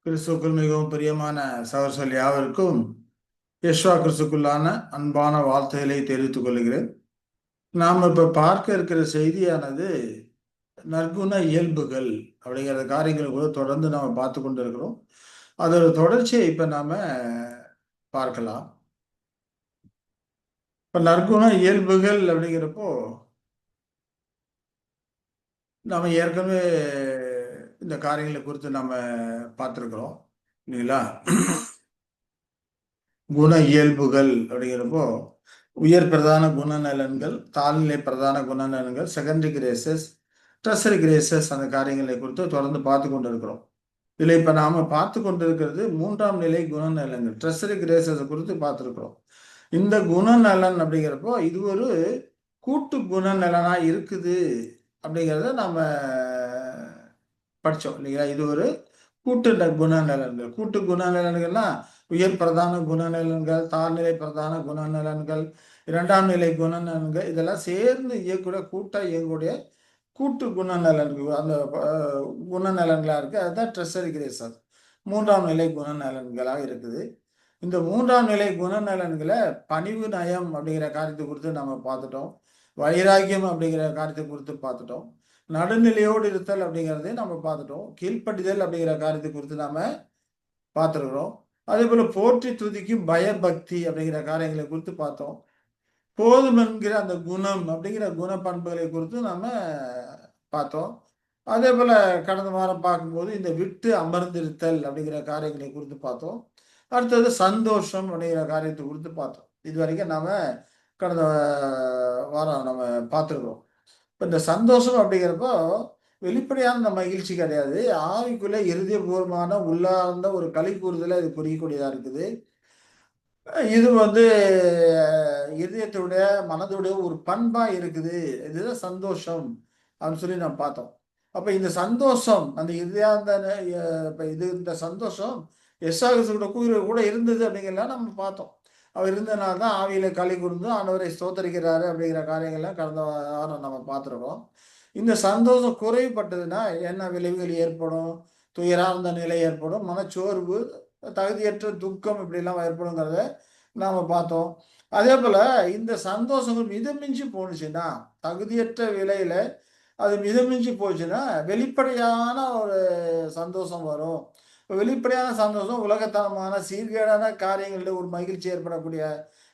கிறிஸ்துக்குள் மிகவும் பிரியமான சகோதரர்கள் யாவருக்கும் யெஷுவா கிறிஸ்துக்குள்ளான அன்பான வாழ்த்துக்களை தெரிவித்துக் கொள்கிறேன். நாம் இப்ப பார்க்க இருக்கிற செய்தியானது நற்குண இயல்புகள் அப்படிங்கிற காரியங்களை கூட தொடர்ந்து நாம பார்த்து கொண்டு இருக்கிறோம். அதோட தொடர்ச்சியை இப்ப நாம பார்க்கலாம். இப்ப நற்குண இயல்புகள் அப்படிங்கிறப்போ நாம ஏற்கனவே இந்த காரியங்களை குறித்து நம்ம பார்த்துருக்கிறோம் இல்லைங்களா? குண இயல்புகள் அப்படிங்கிறப்போ உயர் பிரதான குணநலன்கள், தாழ்நிலை பிரதான குணநலன்கள், செகண்டரி கிரேசஸ், டெர்சரி கிரேசஸ், அந்த காரியங்களை குறித்து தொடர்ந்து பார்த்து கொண்டு இருக்கிறோம். இதில் இப்ப நாம பார்த்து கொண்டிருக்கிறது 3ஆம் நிலை குணநலன்கள், டெர்சரி கிரேசஸ் குறித்து பார்த்துருக்கிறோம். இந்த குணநலன் அப்படிங்கிறப்போ இது ஒரு கூட்டு குணநலனா இருக்குது அப்படிங்கிறத நாம படித்தோம் இல்லைங்களா? இது ஒரு கூட்டு குணநலன்கள். கூட்டு குணநலன்கள்னா உயர் பிரதான குணநலன்கள், தாழ்நிலை பிரதான குணநலன்கள், 2ஆம் நிலை குணநலன்கள், இதெல்லாம் சேர்ந்து இயக்கூடிய கூட்டா இயங்கக்கூடிய கூட்டு குணநலன்கள், அந்த குணநலன்களா இருக்கு. அதுதான் ட்ரெஷரி கிரேசஸ் 3ஆம் நிலை குணநலன்களாக இருக்குது. இந்த 3ஆம் நிலை குணநலன்களை பணிவு நயம் அப்படிங்கிற காரியத்தை குறித்து நம்ம பார்த்துட்டோம். வைராக்கியம் அப்படிங்கிற காரியத்தை குறித்து பார்த்துட்டோம். நடுநிலையோடு இருத்தல் அப்படிங்கிறதையும் நம்ம பார்த்துட்டோம். கீழ்ப்படிதல் அப்படிங்கிற காரியத்தை குறித்து நாம பார்த்துருக்குறோம். அதே போல போற்றி துதிக்கும் பயபக்தி அப்படிங்கிற காரியங்களை குறித்து பார்த்தோம். போதும் என்கிற அந்த குணம் அப்படிங்கிற குண பண்புகளை குறித்து நாம பார்த்தோம். அதே போல கடந்த வாரம் பார்க்கும்போது இந்த விட்டு அமர்ந்திருத்தல் அப்படிங்கிற காரியங்களை குறித்து பார்த்தோம். அடுத்தது சந்தோஷம் அப்படிங்கிற காரியத்தை குறித்து பார்த்தோம். இது வரைக்கும் நாம கடந்த வாரம் நம்ம பார்த்துருக்கிறோம். இப்போ இந்த சந்தோஷம் அப்படிங்கிறப்போ வெளிப்படையான இந்த மகிழ்ச்சி கிடையாது. ஆவிக்குள்ள இருதயபூர்வமான உள்ளார்ந்த ஒரு களி கூறுதலை இது புரியக்கூடியதா இருக்குது. இது இதயத்துடைய மனதுடைய ஒரு பண்பா இருக்குது. இதுதான் சந்தோஷம் அப்படின்னு சொல்லி நம்ம பார்த்தோம். அப்ப இந்த சந்தோஷம் அந்த இதயாந்த இந்த சந்தோஷம் எஸ்ஆகசோட கூட இருந்தது அப்படிங்கிறலாம் நம்ம பார்த்தோம். அவர் இருந்தனால தான் ஆவியில களி கூர்ந்து ஆண்டவரை ஸ்தோத்தரிக்கிறாரு அப்படிங்கிற காரியங்கள்லாம் கடந்த வாரம் நம்ம பார்த்துருக்கோம். இந்த சந்தோஷம் குறைவுபட்டதுன்னா என்ன விளைவுகள் ஏற்படும்? துயரார்ந்த நிலை ஏற்படும், மனச்சோர்வு, தகுதியற்ற துக்கம் இப்படிலாம் ஏற்படுங்கிறத நாம பார்த்தோம். அதே போல இந்த சந்தோஷங்கள் மிதமிஞ்சி போணுச்சுன்னா, தகுதியற்ற விலையில அது மிதமிஞ்சி போச்சுன்னா வெளிப்படையான ஒரு சந்தோஷம் வரும். வெளிப்படையான சந்தோஷம் உலகத்தனமான சீர்கேடான காரியங்களில் ஒரு மகிழ்ச்சி ஏற்படக்கூடிய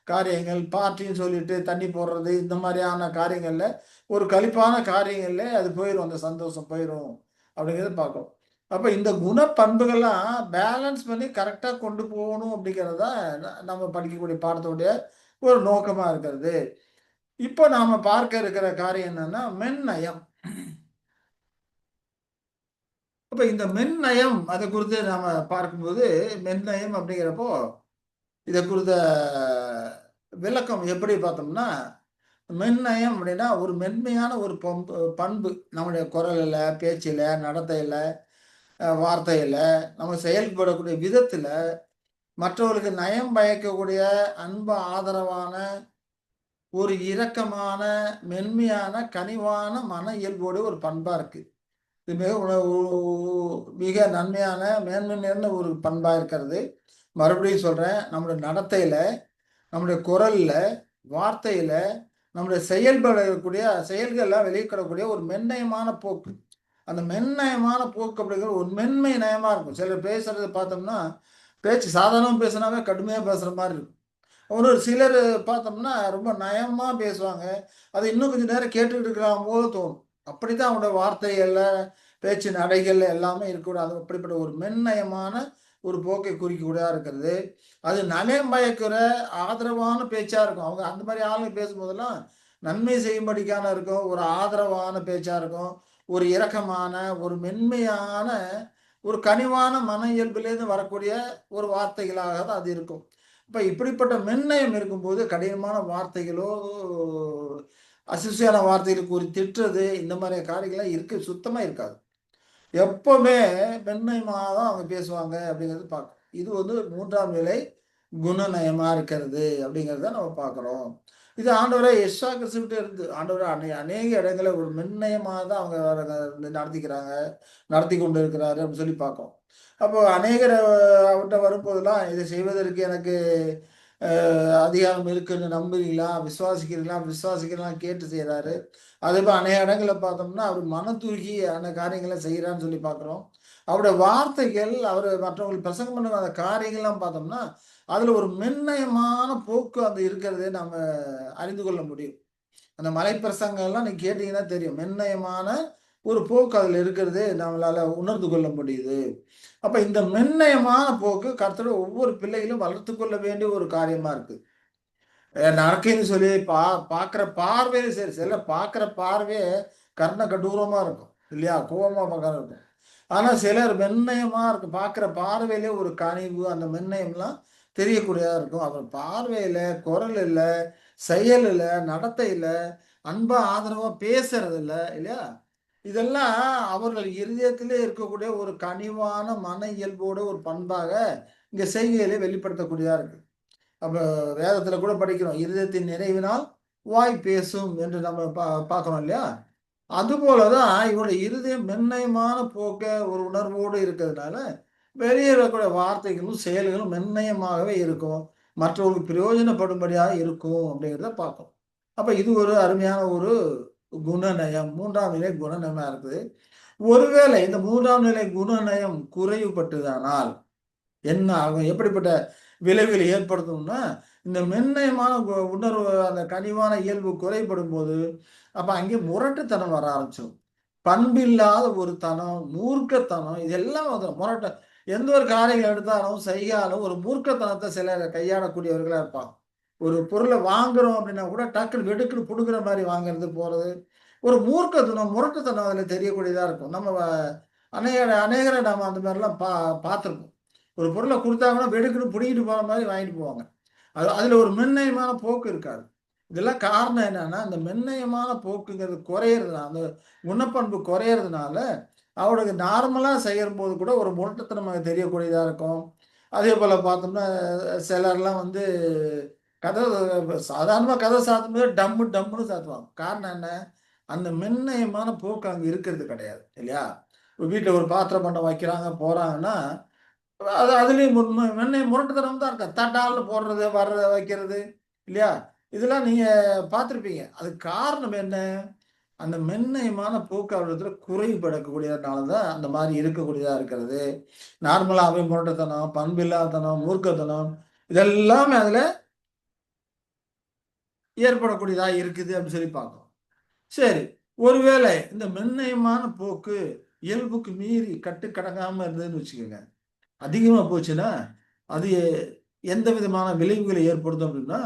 காரியங்கள், பார்ட்டின்னு சொல்லிட்டு தண்ணி போடுறது, இந்த மாதிரியான காரியங்கள்ல ஒரு களிப்பான காரியங்கள்ல அது போயிடும், அந்த சந்தோஷம் போயிடும் அப்படிங்கிறத பார்க்கும். அப்ப இந்த குணப்பண்புகள்லாம் பேலன்ஸ் பண்ணி கரெக்டா கொண்டு போகணும் அப்படிங்கிறது தான் நம்ம படிக்கக்கூடிய பாடத்துடைய ஒரு நோக்கமா இருக்கிறது. இப்போ நாம பார்க்க இருக்கிற காரியம் என்னன்னா மென்நயம். அப்ப இந்த மென்நயம் அதை குறித்து நாம பார்க்கும்போது மென்நயம் அப்படிங்கிறப்போ இதை குறித்த விளக்கம் எப்படி பார்த்தோம்னா, மென்நயம் அப்படின்னா ஒரு மென்மையான ஒரு பண்பு நம்முடைய குரலில், பேச்சில், நடத்தையில், வார்த்தையில், நம்ம செயல்படக்கூடிய விதத்தில் மற்றவர்களுக்கு நயம் பயக்கக்கூடிய அன்பு ஆதரவான ஒரு இரக்கமான மென்மையான கனிவான மன இயல்போடு ஒரு பண்பா இருக்கு. இது மிக நன்மையான மேன்மை நிறைந்த ஒரு பண்பா இருக்கிறது. மறுபடியும் சொல்றேன், நம்முடைய நடத்தையில, நம்முடைய குரல்ல, வார்த்தையில, நம்முடைய செயல்படக்கூடிய செயல்கள்லாம் வெளியிடக்கூடிய ஒரு மென்மையான போக்கு. அந்த மென்மையான போக்கு அப்படிங்கிற ஒரு மென்மை நயமா இருக்கும். சிலர் பேசுறதை பார்த்தோம்னா பேச்சு சாதாரணமாக பேசுனாவே கடுமையாக பேசுற மாதிரி இருக்கும். ஒரு சிலர் பார்த்தோம்னா ரொம்ப நயமா பேசுவாங்க. அது இன்னும் கொஞ்சம் நேரம் கேட்டுக்கிட்டு இருக்கிற போது தோணும். அப்படித்தான் அவங்களோட வார்த்தைகள்ல, பேச்சு நடைகள்ல எல்லாமே இருக்கக்கூடாது. அப்படிப்பட்ட ஒரு மென்நயமான ஒரு போக்கை குறிக்கக்கூடியதா இருக்கிறது. அது நயம் பயக்கிற ஆதரவான பேச்சா இருக்கும். அவங்க அந்த மாதிரி ஆளுங்க பேசும்போதெல்லாம் நன்மை செய்யும்படிக்கான இருக்கும். ஒரு ஆதரவான பேச்சா இருக்கும். ஒரு இரக்கமான, ஒரு மென்மையான, ஒரு கனிவான மன இயல்பிலேருந்து வரக்கூடிய ஒரு வார்த்தைகளாக தான் அது இருக்கும். இப்ப இப்படிப்பட்ட மென்நயம் இருக்கும்போது கடினமான வார்த்தைகளோ, அசிசியான வார்த்தைகளை கூறி திட்டுறது, இந்த மாதிரி காரியங்கள்லாம் சுத்தமா இருக்காது. எப்பவுமே மென்மையா தான் அவங்க பேசுவாங்க அப்படிங்கிறது பார்க்கணும். இது 3ஆம் நிலை குணநயமா இருக்கிறது அப்படிங்கிறத நம்ம பார்க்குறோம். இது ஆண்டவரே எஸ்ஸா கிறிஸ்துவிட்ட இருந்து ஆண்டவரே அநேக இடங்களில் ஒரு மென்மையமாக தான் அவங்க நடத்திக்கிறாங்க, நடத்தி கொண்டு இருக்கிறாரு அப்படின்னு சொல்லி பார்க்கோம். அப்போ அநேகர் அவர்கிட்ட வரும்போதெல்லாம் இதை செய்வதற்கு எனக்கு அதிகாரம் இருக்குன்னு நம்புறீங்களா, விசுவாசிக்கிறீங்களா, விசுவாசிக்கிறீங்களா கேட்டு செய்கிறாரு. அதே போல் அநேக இடங்களில் பார்த்தோம்னா அவர் மனதுருகி அந்த காரியங்களை செய்கிறான்னு சொல்லி பார்க்குறோம். அவருடைய வார்த்தைகள் அவர் மற்றவங்களுக்கு பிரசங்கம் பண்ணுற அந்த காரியங்கள்லாம் பார்த்தோம்னா அதில் ஒரு மென்மையமான போக்கு அந்த இருக்கிறதே நம்ம அறிந்து கொள்ள முடியும். அந்த மலைப்பிரசங்கம்லாம் நீங்க கேட்டீங்கன்னா தெரியும். மென்மையமான ஒரு போக்கு அதில் இருக்கிறதே நம்மளால உணர்ந்து கொள்ள முடியுது. அப்ப இந்த மென்மையமான போக்கு கர்த்தருடைய ஒவ்வொரு பிள்ளைகளும் வளர்த்து கொள்ள வேண்டிய ஒரு காரியமா இருக்கு. நடக்கைன்னு சொல்லி பார்க்குற பார்வையில சரி, சிலர் பார்க்குற பார்வையே கர்ண கடூரமா இருக்கும். இல்லையா? கோவமா பார்க்குற இருக்கும். ஆனா சிலர் மென்மையமா இருக்கும். பார்க்குற பார்வையிலே ஒரு கனிவு, அந்த மென்மையம்லாம் தெரியக்கூடியதா இருக்கும். அவர் பார்வையில, குரல்ல, செயல்ல, நடத்தையில, அன்பா ஆதரவா பேசுறதுல, இல்லையா? இதெல்லாம் அவர்கள் இருதயத்திலே இருக்கக்கூடிய ஒரு கனிவான மன இயல்போட ஒரு பண்பாக இங்க செய்கையிலே வெளிப்படுத்தக்கூடியதா இருக்கு. அப்ப வேதத்துல கூட படிக்கிறோம். இருதயத்தின் நிறைவினால் வாய் பேசும் என்று நம்ம பார்க்கிறோம் இல்லையா? அதுபோல தான் இவருடைய இருதயம் மென்மையமான போக்க ஒரு உணர்வோடு இருக்கிறதுனால, வெளியே வரக்கூடிய வார்த்தைகளும், செயல்களும் மென்மையமாகவே இருக்கும். மற்றவர்களுக்கு பிரயோஜனப்படும்படியாக இருக்கும் அப்படிங்கிறத பார்க்கிறோம். அப்ப இது ஒரு அருமையான ஒரு குணநயம். 3ஆம் நிலை குணநயமா இருக்குது. ஒருவேளை இந்த 3ஆம் நிலை குணநயம் குறைவுபட்டதானால் என்ன ஆகும்? எப்படிப்பட்ட விளைவுகளை ஏற்படுத்தும்னா, இந்த மென்மையமான உணர்வு அந்த கனிவான இயல்பு குறைபடும்போது, அப்ப அங்கே முரட்டுத்தனம் வர ஆரம்பிச்சுரும். பண்பில்லாத ஒரு தனம், மூர்க்கத்தனம் இதெல்லாம் வந்துரும். எந்த ஒரு காரியங்கள் எடுத்தாலும், செய்யாலும் ஒரு மூர்க்கத்தனத்த சிலர் கையாளக்கூடியவர்களா இருப்பாங்க. ஒரு பொருள வாங்குறோம் அப்படின்னா கூட டக்குனு வெடுக்குன்னு புடுங்குற மாரி வாங்குறது, போறது. ஒரு மூர்க்கத்தனம், முரட்டுத்தனம் அதில தெரியக்கூடியதா இருக்கும். நம்ம அநேகர நாம அந்த மாரிலாம் பார்த்துருப்போம். ஒரு பொருள குடுத்தாங்கன்னா, வெடுக்குன்னு புடுங்கிட்டு போற மாரி வாங்கிட்டு போவாங்க. அதுல ஒரு மென்மையமான போக்கு இருக்காது. இதெல்லாம் காரணம் என்னன்னா, அந்த மென்மையமான போக்குங்கிறது குறையறதுனால, அந்த குணப்பண்பு குறையறதுனால, அவனுக்கு நார்மலா செய்யும்போது கூட ஒரு முரட்டுத்தனம் நமக்கு தெரியக்கூடியதா இருக்கும். அதேபோல பார்த்தோம்னா, சிலர்லாம் வந்து சாதாரணமா கதவ சாத்தும்போது டம்மு டம்முன்னு சாத்துவாங்க. காரணம் என்ன? அந்த மென்மையமான போக்கு அங்க இருக்கிறது கிடையாது. இல்லையா? வீட்ல ஒரு பாத்திர பண்டம் வைக்கிறாங்க, போறாங்கன்னா அதுலயும் முரட்டுத்தனம் தான் இருக்கு. தட்டால்னு போடுறது, வர்றது, வைக்கிறது இல்லையா? இதெல்லாம் நீங்க பார்த்திருப்பீங்க. அதுக்கு காரணம் என்ன? அந்த மென்மையமான போக்கு அவரிடத்துல குறைபடக்கூடியதுனால தான் அந்த மாரி இருக்கக்கூடியதா இருக்கிறது. நார்மலாவே முரட்டுத்தனம், பண்பில்லாதனம், மூர்க்கத்தனம் இதெல்லாமே அதுல ஏற்படக்கூடியதா இருக்குது அப்படின்னு சொல்லி பார்க்கிறோம். சரி. ஒருவேளை இந்த மென்மையமான போக்கு இயல்புக்கு மீறி கட்டுக்கடங்காம இருந்ததுன்னு வச்சுக்கோங்க. அதிகமா போச்சுன்னா, அது எந்த விதமான விளைவுகளை ஏற்படுத்தும் அப்படின்னா,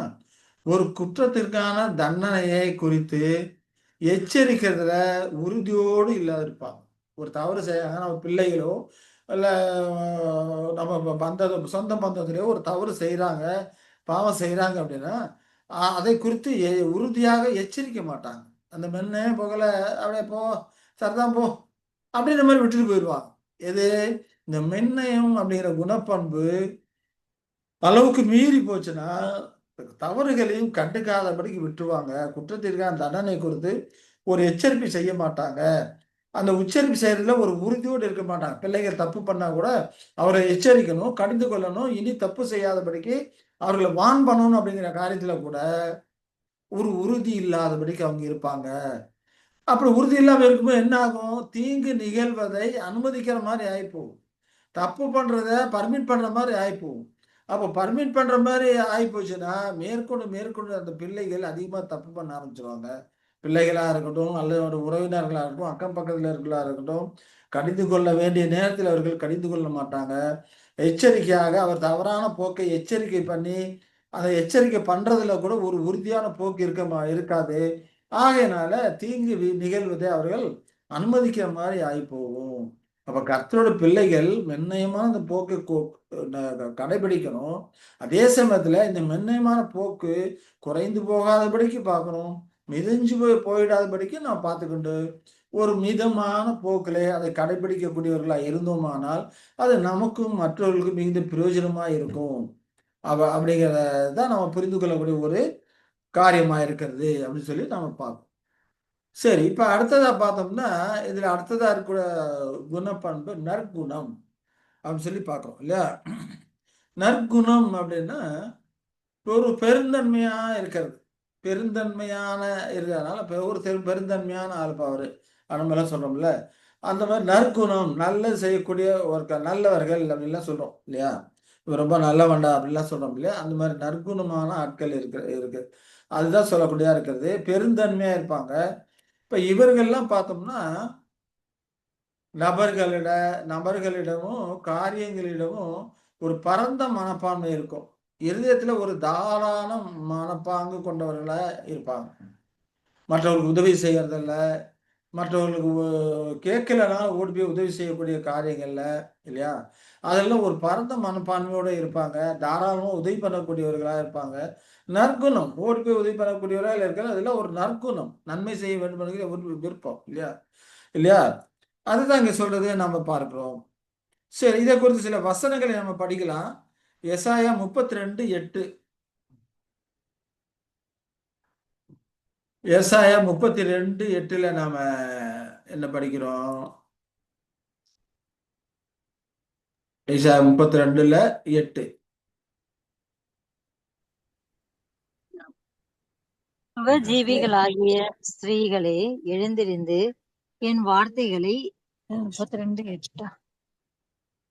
ஒரு குற்றத்திற்கான தண்டனையை குறித்து எச்சரிக்கிறதுல உறுதியோடு இல்லாது இருப்பாங்க. ஒரு தவறு செய்றாங்க, நம்ம பிள்ளைகளோ, இல்ல நம்ம சொந்த பந்தத்திலயோ ஒரு தவறு செய்றாங்க, பாவம் செய்றாங்க அப்படின்னா, அதை குறித்து உறுதியாக எச்சரிக்க மாட்டாங்க. அந்த மென்னே போகல, "அப்படியே போ, சரிதான் போ" அப்படின்ற மாரி விட்டுட்டு போயிருவாங்க. எது? இந்த மென்மையம் அப்படிங்கிற குணப்பண்பு அளவுக்கு மீறி போச்சுன்னா, தவறுகளையும் கண்டுக்காதபடிக்கு விட்டுருவாங்க. குற்றத்திற்கான தண்டனை குறித்து ஒரு எச்சரிப்பு செய்ய மாட்டாங்க. அந்த உச்சரிப்பு செய்றதுல ஒரு உறுதியோடு இருக்க மாட்டாங்க. பிள்ளைகள் தப்பு பண்ணா கூட அவரை எச்சரிக்கணும், கடிந்து கொள்ளணும், இனி தப்பு செய்யாதபடிக்கு அவர்கள வார்ன் பண்ணணும் அப்படிங்கிற காரியத்துல கூட ஒரு உறுதி இல்லாதபடிக்கு அவங்க இருப்பாங்க. அப்படி உறுதி இல்லாம இருக்கும்போது என்ன ஆகும்? தீங்கு நிகழ்வதை அனுமதிக்கிற மாரி ஆயிப்போகும். தப்பு பண்றத பர்மிட் பண்ற மாரி ஆயிப்போகும். அப்போ பர்மிட் பண்ற மாரி ஆயிப்போச்சுன்னா, மேற்கொண்டு மேற்கொண்டு அந்த பிள்ளைகள் அதிகமா தப்பு பண்ண ஆரம்பிச்சுருவாங்க. பிள்ளைகளா இருக்கட்டும், அல்லது ஒரு உறவினர்களா இருக்கட்டும், அக்கம் பக்கத்துல இருக்கிறவர்களா இருக்கட்டும், கடிந்து கொள்ள வேண்டிய நேரத்தில் அவர்கள் கடிந்து கொள்ள மாட்டாங்க. எச்சரிக்கையாக அவர் தவறான போக்கை எச்சரிக்கை பண்ணி, அந்த எச்சரிக்கை பண்றதுல கூட ஒரு உறுதியான போக்கு இருக்காது. ஆகையினால தீங்கு நிகழ்வதை அவர்கள் அனுமதிக்கிற மாரி ஆயிப்போகும். அப்ப கர்த்தரோட பிள்ளைகள் மென்மையமான அந்த போக்கை கடைபிடிக்கணும். அதே சமயத்துல இந்த மென்மையமான போக்கு குறைந்து போகாதபடிக்கு பார்க்கணும். மிதஞ்சு போயிடாதபடிக்கு நான் பார்த்துக்கொண்டு, ஒரு மிதமான போக்கிலே அதை கடைபிடிக்கக்கூடியவர்களா இருந்தோமானால், அது நமக்கும் மற்றவர்களுக்கும் மிகுந்த பிரயோஜனமா இருக்கும். அப்படிங்கிறத தான் நம்ம புரிந்து கொள்ளக்கூடிய ஒரு காரியமா இருக்கிறது அப்படின்னு சொல்லி நம்ம பார்ப்போம். சரி, இப்ப அடுத்ததா பார்த்தோம்னா இதுல அடுத்ததா இருக்கிற குணப்பண்பு நற்குணம் அப்படின்னு சொல்லி பார்க்கிறோம் இல்லையா? நற்குணம் அப்படின்னா ஒரு பெருந்தன்மையா இருக்கிறது. பெருந்தன்மையான இருக்கிறதுனால ஒரு பெருந்தன்மையான ஆள் அவரு. நம்ம எல்லாம் சொல்றோம்ல. அந்த மாதிரி நற்குணம் நல்லது செய்யக்கூடிய ஒரு நல்லவர்கள் அப்படின்லாம் சொல்றோம் இல்லையா? இவன் ரொம்ப நல்லவன்டா அப்படின்லாம் சொல்றோம் இல்லையா? அந்த மாதிரி நற்குணமான ஆட்கள் இருக்கு. அதுதான் சொல்லக்கூடியதா இருக்கிறது. பெருந்தன்மையா இருப்பாங்க. இப்ப இவர்கள்லாம் பார்த்தோம்னா நபர்களிடமும் காரியங்களிடமும் ஒரு பரந்த மனப்பான்மை இருக்கும். இருதயத்துல ஒரு தாராள மனப்பாங்கு கொண்டவர்களா இருப்பாங்க. மற்றவர்களுக்கு உதவி செய்யறதில்ல, மற்றவர்களுக்கு கேட்கலனாலும் ஓடி போய் உதவி செய்யக்கூடிய காரியங்கள்ல இல்லையா? அதெல்லாம் ஒரு பரந்த மனப்பான்மையோட இருப்பாங்க. தாராளமா உதவி பண்ணக்கூடியவர்களா இருப்பாங்க. நற்குணம் ஓடி போய் உதவி பண்ணக்கூடியவர்களா இருக்கிறது அதெல்லாம் ஒரு நற்குணம். நன்மை செய்ய வேண்டும் என்கிற ஒரு விருப்பம் இல்லையா? இல்லையா? அதுதான் இங்க சொல்றது நம்ம பார்க்கிறோம். சரி, இதை குறித்து சில வசனங்களை நம்ம படிக்கலாம். எசாயா 32:8. எசாயா 32:8 நாம என்ன படிக்கிறோம்? எசாயா 32:8. ஜீவிகளாகிய ஸ்திரீகளே எழுந்திருந்து என் வார்த்தைகளை 32:8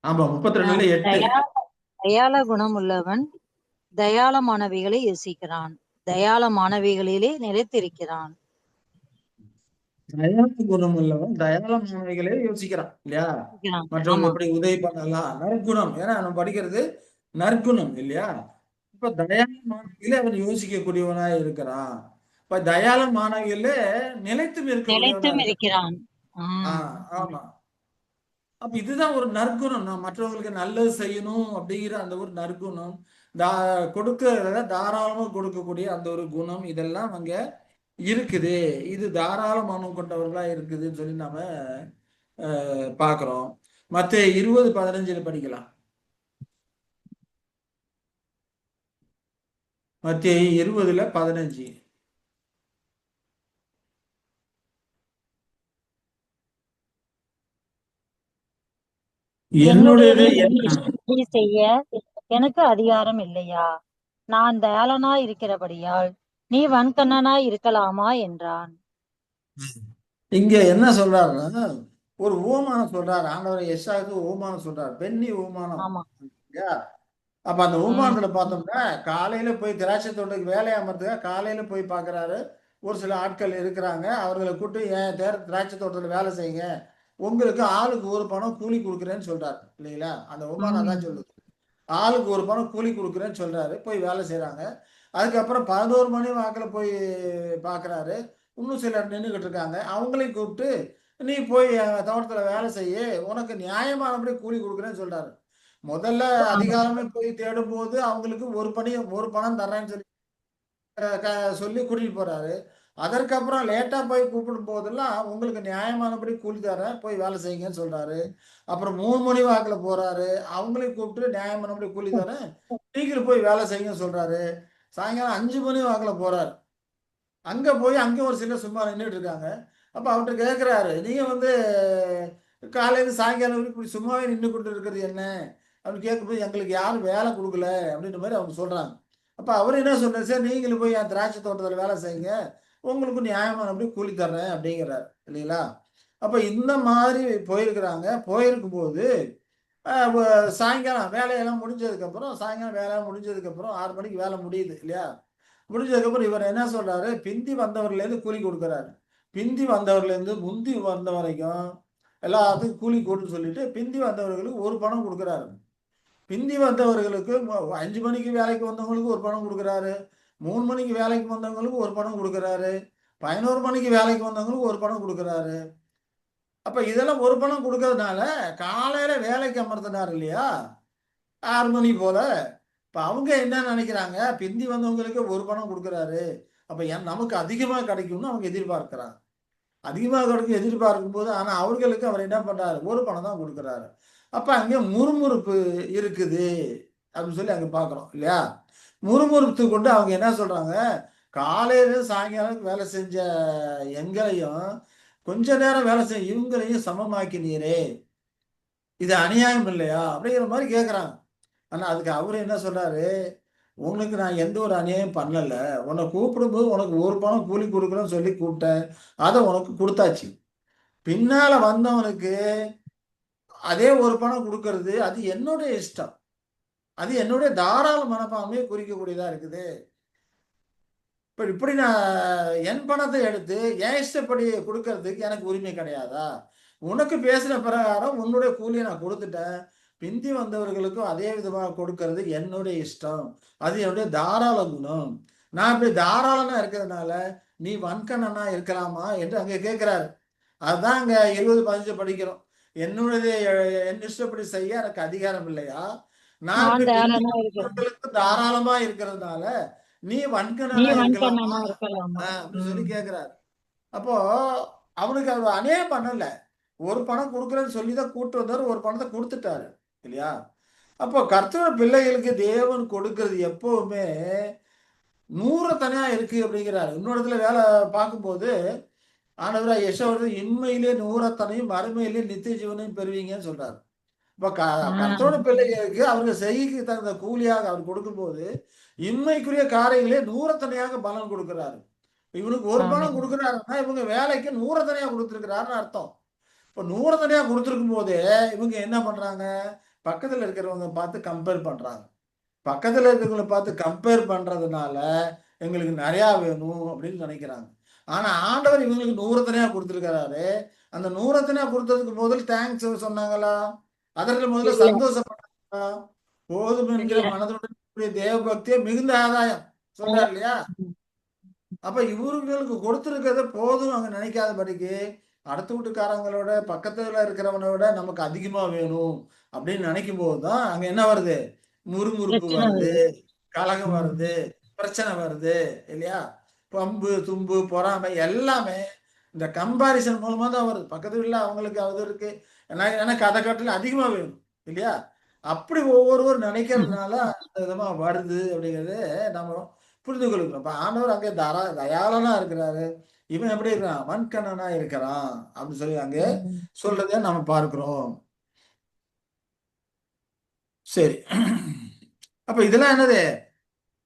ஆமா, 32:8. தயாள குணம் உள்ளவன் தயாளமானவைகளை யோசிக்கிறான், தயாளமானவைகளிலே நிலைத்திருக்கிறான். தயாள குணம் உள்ளவன் தயாளமானவைகளே யோசிக்கிறான் இல்லையா? மற்றவங்களுக்கு ஆமா, எப்படி உதவி பண்ணலாம், நற்குணம். ஏன்னா நம்ம படிக்கிறது நற்குணம் இல்லையா? இப்ப தயாளமானவைகளே அவன் யோசிக்கக்கூடியவனா இருக்கிறான். இப்ப தயாளமானவைகளே நிலைத்தும் இருக்கக்கூடியவனா நிலைத்தும் இருக்கிறான். இருக்கிறான். ஆமா. அப்ப இதுதான் ஒரு நற்குணம். நான் மற்றவர்களுக்கு நல்லது செய்யணும் அப்படிங்கிற அந்த ஒரு நற்குணம். தா கொடுக்கிறத தாராளமா கொடுக்கக்கூடிய அந்த ஒரு குணம் இதெல்லாம் அங்க இருக்குது. இது தாராள மனம் கொண்டவர்களா இருக்குதுன்னு சொல்லி நாம பார்க்கிறோம். மத்தேயு 20:15 படிக்கலாம். மத்தேயு 20:15. என்னுடையது என்னுடையதை செய்ய எனக்கு அதிகாரம் இல்லையா? நான் தயாளனாய் இருக்கிறபடியால் நீ வன்கண்ணனாய் இருக்கலாமா என்றான். இங்க என்ன சொல்றாருன்னா, ஒரு உவமானம் சொல்றாரு. ஆண்டவர் எஸ்ஆக்கு உவமானம் சொல்றாரு. பென்னி உவமானம். ஆமா. இல்லையா? அப்ப அந்த உவமானத்துல பார்த்தோம்னா, காலையில போய் திராட்சை தோட்டத்துக்கு வேலையை அமர்த்துக்க காலையில போய் பார்க்குறாரு. ஒரு சில ஆட்கள் இருக்கிறாங்க. அவர்களை கூப்பிட்டு ஏன் திராட்சை தோட்டத்துல வேலை செய்யுங்க. உங்களுக்கு ஆளுக்கு ஒரு பணம் கூலி கொடுக்குறேன்னு சொல்றாரு. இல்லைங்களா? அந்த உவமானம் தான் சொல்லுது. ஆளுக்கு ஒரு பணம் கூலி கொடுக்குறேன்னு சொல்றாரு. போய் வேலை செய்றாங்க. அதுக்கப்புறம் 11 மணி வாக்குல போய் பார்க்குறாரு. இன்னும் சிலர் நின்னுகிட்டு இருக்காங்க. அவங்களையும் கூப்பிட்டு, "நீ போய் தோட்டத்துல வேலை செய்யு. உனக்கு நியாயமானபடி கூலி குடுக்குறேன்னு" சொல்றாரு. முதல்ல அதிகாலமே போய் தேடும்போது, அவங்களுக்கு ஒரு பணம் தர்றேன்னு சொல்லி அ க சொல்லி கூட்டிட்டு போறாரு. அதற்கப்புறம் லேட்டா போய் கூப்பிடும் போதெல்லாம், "உங்களுக்கு நியாயமானபடி கூலி தர்றேன். போய் வேலை செய்யுங்கன்னு" சொல்றாரு. அப்புறம் 3 மணி வாக்குல போறாரு. அவங்களையும் கூப்பிட்டு நியாயமானபடி கூலி தர்றேன். நீங்களும் போய் வேலை செய்யுங்கன்னு சொல்றாரு. சாயங்காலம் 5 மணி வாக்குல போறாரு. அங்க போய் அங்க ஒரு சிலர் சும்மா நின்னுட்டு இருக்காங்க. அப்ப அவர்ட்ட கேட்கிறாரு, "நீங்க வந்து காலையில சாயங்காலம் வரைக்கும் இப்படி சும்மாவே நின்னு கொண்டு இருக்கிறது என்ன?" அப்படின்னு கேட்கும்போது, "எங்களுக்கு யாரும் வேலை குடுக்கல" அப்படின்ற மாரி அவங்க சொல்றாங்க. அப்ப அவரு என்ன சொல்றாரு, "சரி நீங்களும் போய் என் திராட்சை தோட்டத்துல வேலை செய்யுங்க. உங்களுக்கும் நியாயமானபடி கூலி தர்றேன்" அப்படிங்கிறாரு. இல்லைங்களா? அப்ப இந்த மாதிரி போயிருக்கிறாங்க. போயிருக்கும்போது, வ சாயங்காலம் வேலையெல்லாம் முடிஞ்சதுக்கப்புறம் சாயங்காலம் வேலையெல்லாம் முடிஞ்சதுக்கப்புறம் 6 மணிக்கு வேலை முடியுது இல்லையா? முடிஞ்சதுக்கப்புறம் இவர் என்ன சொல்றாரு, பிந்தி வந்தவர்லேருந்து கூலி குடுக்குறாரு. பிந்தி வந்தவர்லேருந்து முந்தி வந்த வரைக்கும் எல்லாத்துக்கும் கூலி குடுன்னு சொல்லிட்டு, பிந்தி வந்தவர்களுக்கு ஒரு பணம் குடுக்குறாரு. பிந்தி வந்தவர்களுக்கு 5 மணிக்கு வேலைக்கு வந்தவங்களுக்கு ஒரு பணம் குடுக்குறாரு. 3 மணிக்கு வேலைக்கு வந்தவங்களுக்கு ஒரு பணம் குடுக்குறாரு. 11 மணிக்கு வேலைக்கு வந்தவங்களுக்கு ஒரு பணம் குடுக்குறாரு. அப்ப இதெல்லாம் ஒரு பணம் குடுக்கறதுனால, காலையில வேலைக்கு அமர்த்தினார் இல்லையா? 6 மணி போல. இப்ப அவங்க என்ன நெனைக்கிறாங்க, பிந்தி வந்தவங்களுக்கு ஒரு பணம் குடுக்குறாரு. அப்ப நமக்கு அதிகமா கிடைக்கும்னு அவங்க எதிர்பார்க்கிறாங்க. அதிகமா கிடைக்கும் எதிர்பார்க்கும்போது, ஆனா அவர்களுக்கு அவர் என்ன பண்றாரு, ஒரு பணம் தான் குடுக்குறாரு. அப்ப அங்க முறுமுறுப்பு இருக்குது. அப்படின்னு சொல்லி அங்க பார்க்கிறோம் இல்லையா? முறுமுறுத்து கொண்டு அவங்க என்ன சொல்றாங்க, காலையில சாயங்காலம் வேலை செஞ்ச எங்களையும் கொஞ்ச நேரம் வேலை செஞ்ச இவங்களையும் சமமாக்கினீரே, இது அநியாயம் இல்லையா அப்படிங்கிற மாதிரி கேட்குறாங்க. ஆனா அதுக்கு அவரு என்ன சொல்றாரு, உனக்கு நான் எந்த ஒரு அநியாயம் பண்ணல. உன்னை கூப்பிடும்போது உனக்கு ஒரு பணம் கூலி கொடுக்குறேன்னு சொல்லி கூப்பிட்டேன். அதை உனக்கு கொடுத்தாச்சு. பின்னால வந்தவனுக்கு அதே ஒரு பணம் கொடுக்கறது அது என்னுடைய இஷ்டம். அது என்னுடைய தாராள மனப்பான்மையை குறிக்கக்கூடியதா இருக்குது. இப்ப இப்படி நான் என் பணத்தை எடுத்து என் இஷ்டப்படி கொடுக்கறதுக்கு எனக்கு உரிமை கிடையாதா? உனக்கு பேசின பிரகாரம் உன்னுடைய கூலியை நான் கொடுத்துட்டேன். பிந்தி வந்தவர்களுக்கும் அதே விதமாக கொடுக்கறது என்னுடைய இஷ்டம். அது என்னுடைய தாராள குணம். நான் இப்படி தாராளனா இருக்கிறதுனால நீ வன்கண்ணனா இருக்கலாமா என்று அங்க கேட்கிறாரு. அதுதான் அங்க 20:15 படிக்கிறோம். என்னுடைய என் இஷ்டப்படி செய்ய எனக்கு அதிகாரம் இல்லையா? நான் நான் இப்படி பிந்தி தாராளமா இருக்கிறேன். வந்தவர்களுக்கு தாராளமா இருக்கிறதுனால நீ நீ வன்கணனா இருக்கலாமா? வன்கண்ணனா இருக்கலாமா? அப்படின்னு சொல்லி ம். கேட்கிறாரு. அப்போ அவனுக்கு அவர் அநியாயம் பண்ணல. ஒரு பணம் கொடுக்குறேன்னு சொல்லி தான் கூட்டு வந்தாரு. ஒரு பணத்தை கொடுத்துட்டாரு. இல்லையா? அப்போ கர்த்தருடைய பிள்ளைகளுக்கு தேவன் கொடுக்கிறது எப்பவுமே 100 தனியா இருக்கு அப்படிங்கிறாரு. இன்னொரு இடத்துல வேலை பார்க்கும்போது ஆண்டவராகிய எசேக்கியேல் இம்மையிலே 100 தனையும் மறுமையிலே நித்திய ஜீவனையும் பெறுவீங்கன்னு சொல்றாரு. இப்ப ஆ, கர்த்தருடைய பிள்ளைகளுக்கு அவங்க செய்கைக்கு தகுந்த கூலியாக அவர் கொடுக்கும்போது இன்மைக்குரிய காரியங்களே 100 தனியாக பலன் கொடுக்கிறாரு. இவனுக்கு ஒரு பணம் ஆமென். கொடுக்குறாருன்னா இவங்க வேலைக்கு 100 தனியா கொடுத்துருக்கிறாருன்னு அர்த்தம். இப்ப 100 தனியா கொடுத்துருக்கும் போதே இவங்க என்ன பண்றாங்க? பக்கத்துல இருக்கிறவங்க பார்த்து கம்பேர் பண்றாங்க. பக்கத்துல இருக்கிறவங்கள பார்த்து கம்பேர் பண்றதுனால எங்களுக்கு நிறையா வேணும் அப்படின்னு நினைக்கிறாங்க. ஆனா ஆண்டவர் இவங்களுக்கு 100 தனியா கொடுத்துருக்கிறாரு. அந்த 100 தனியா கொடுத்ததுக்கு முதல் தேங்க்ஸ் சொன்னாங்களா? அதற்கு முதல்ல இல்ல, சந்தோஷப்பட்டாங்களா? போதும் என்கிற இல்ல. மனதுடன் கூடிய தேவ பக்தியே மிகுந்த ஆதாயம் சொல்றாரு இல்லையா? ம். அப்ப இவர்களுக்கு கொடுத்திருக்கிறத போதும் அங்க நினைக்காதபடிக்கு அடுத்த வீட்டுக்காரங்களோட பக்கத்துல இருக்கிறவனோட நமக்கு அதிகமா வேணும் அப்படின்னு நினைக்கும் போதுதான் அங்க என்ன வருது? முறுமுறுப்பு பிரச்சனை வருது, வருது. கலகம் ம். வருது, பிரச்சனை வருது இல்லையா? பம்பு, தும்பு, பொறாமை எல்லாமே இந்த கம்பாரிசன் மூலமா தான் வருது. பக்கத்து வீட்டுல அவங்களுக்கு அது இருக்கு. எனக்கு அதை காட்டிலும் அதிகமா வேணும் இல்லையா? அப்படி ஒவ்வொருவர் நினைக்கிறதுனால அந்த விதமா வருது அப்படிங்கிறது நம்ம புரிந்து கொள்கிறோம். இப்ப ஆண்டவர் அங்கே தயாளனா இருக்கிறாரு. இவன் எப்படி இருக்கிறான்? வன்கண்ணனா இருக்கிறான் அப்படின்னு சொல்லி அங்கே ம். சொல்றதை நம்ம பார்க்கிறோம். சரி. அப்ப இதெல்லாம் என்னது?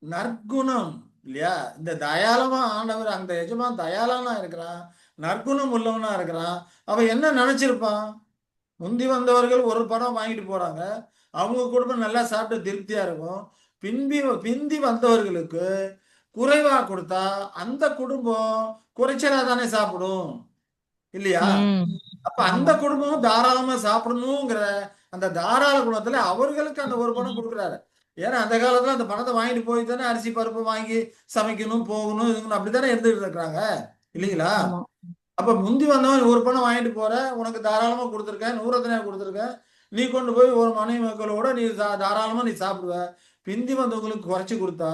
நற்குணம் இல்லையா? இந்த தயாளமா ஆண்டவர் அந்த எஜமான் தயாளனா இருக்கிறான். நற்குணம் உள்ளவனா இருக்கிறான். அவன் என்ன நினைச்சிருப்பான்? முந்தி வந்தவர்கள் ஒரு படம் வாங்கிட்டு போறாங்க. அவங்க குடும்பம் நல்லா சாப்பிட்டு திருப்தியா இருக்கும். பிந்தி வந்தவர்களுக்கு குறைவா கொடுத்தா அந்த குடும்பம் குறைச்சலா தானே சாப்பிடும் இல்லையா? ம். அப்ப அந்த ஆமா. குடும்பமும் தாராளமா சாப்பிடணுங்கிற அந்த தாராள குணத்துல அவர்களுக்கு அந்த ஒரு பணம் கொடுக்குறாரு. ஏன்னா அந்த காலத்துல அந்த பணத்தை வாங்கிட்டு போய் தானே அரிசி பருப்பு வாங்கி சமைக்கணும், போகணும், இதுங்கணும் அப்படித்தானே இருந்துட்டு இருக்காங்க ம். இல்லைங்களா? ஆமா. அப்ப முந்தி வந்தவன் ஒரு பணம் வாங்கிட்டு போற, உனக்கு தாராளமா கொடுத்துருக்கேன், 100 தனியா கொடுத்துருக்கேன். நீ கொண்டு போய் ஒரு மனைவி மக்களோட நீ தாராளமா நீ சாப்பிடுவ. பிந்தி வந்தவங்களுக்கு குறைச்சு கொடுத்தா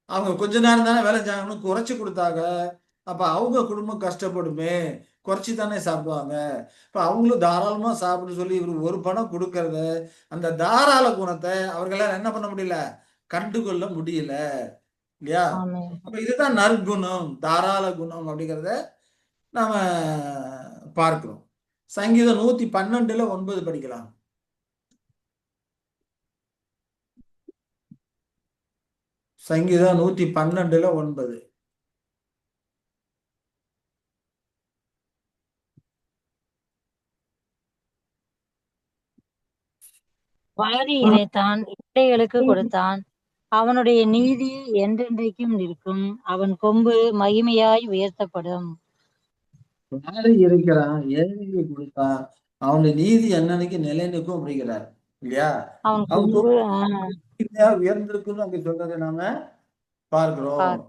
அவங்க கொஞ்ச நேரம் தானே வேலை செஞ்சாங்கன்னு குறைச்சு கொடுத்தாங்க. அப்ப அவங்க குடும்பம் கஷ்டப்படுமே. குறைச்சு தானே சாப்பிடுவாங்க. இப்ப அவங்களும் தாராளமா சாப்பிட சொல்லி இவரு ஒரு பணம் கொடுக்கறத, அந்த தாராள குணத்த அவர்களால என்ன பண்ண முடியல? கண்டுகொள்ள முடியல. இல்லையா? ஆமென். அப்ப இதுதான் நற்குணம், தாராள குணம் அப்படிங்கிறத நாம பார்க்கிறோம். சங்கீதம் 112ல 9 படிக்கலாம். சங்கீதம் 112ல 9. வாரி இறைத்தான், ஏழைகளுக்கு கொடுத்தான். அவனுடைய நீதி என்றென்றைக்கும் இருக்கும். அவன் கொம்பு மகிமையாய் உயர்த்தப்படும். யாரை இருக்கிறான்? ஏழையை கொடுத்தான். அவனுடைய நீதி என்னன்னைக்கு நிலைநிற்கும் அப்படிங்கிறார். இல்லையா? அவன் அவன் கொம்பு தொகுதியா உயர்ந்திருக்குன்னு அங்க சொல்றதை நாம பார்க்கிறோம். பார்.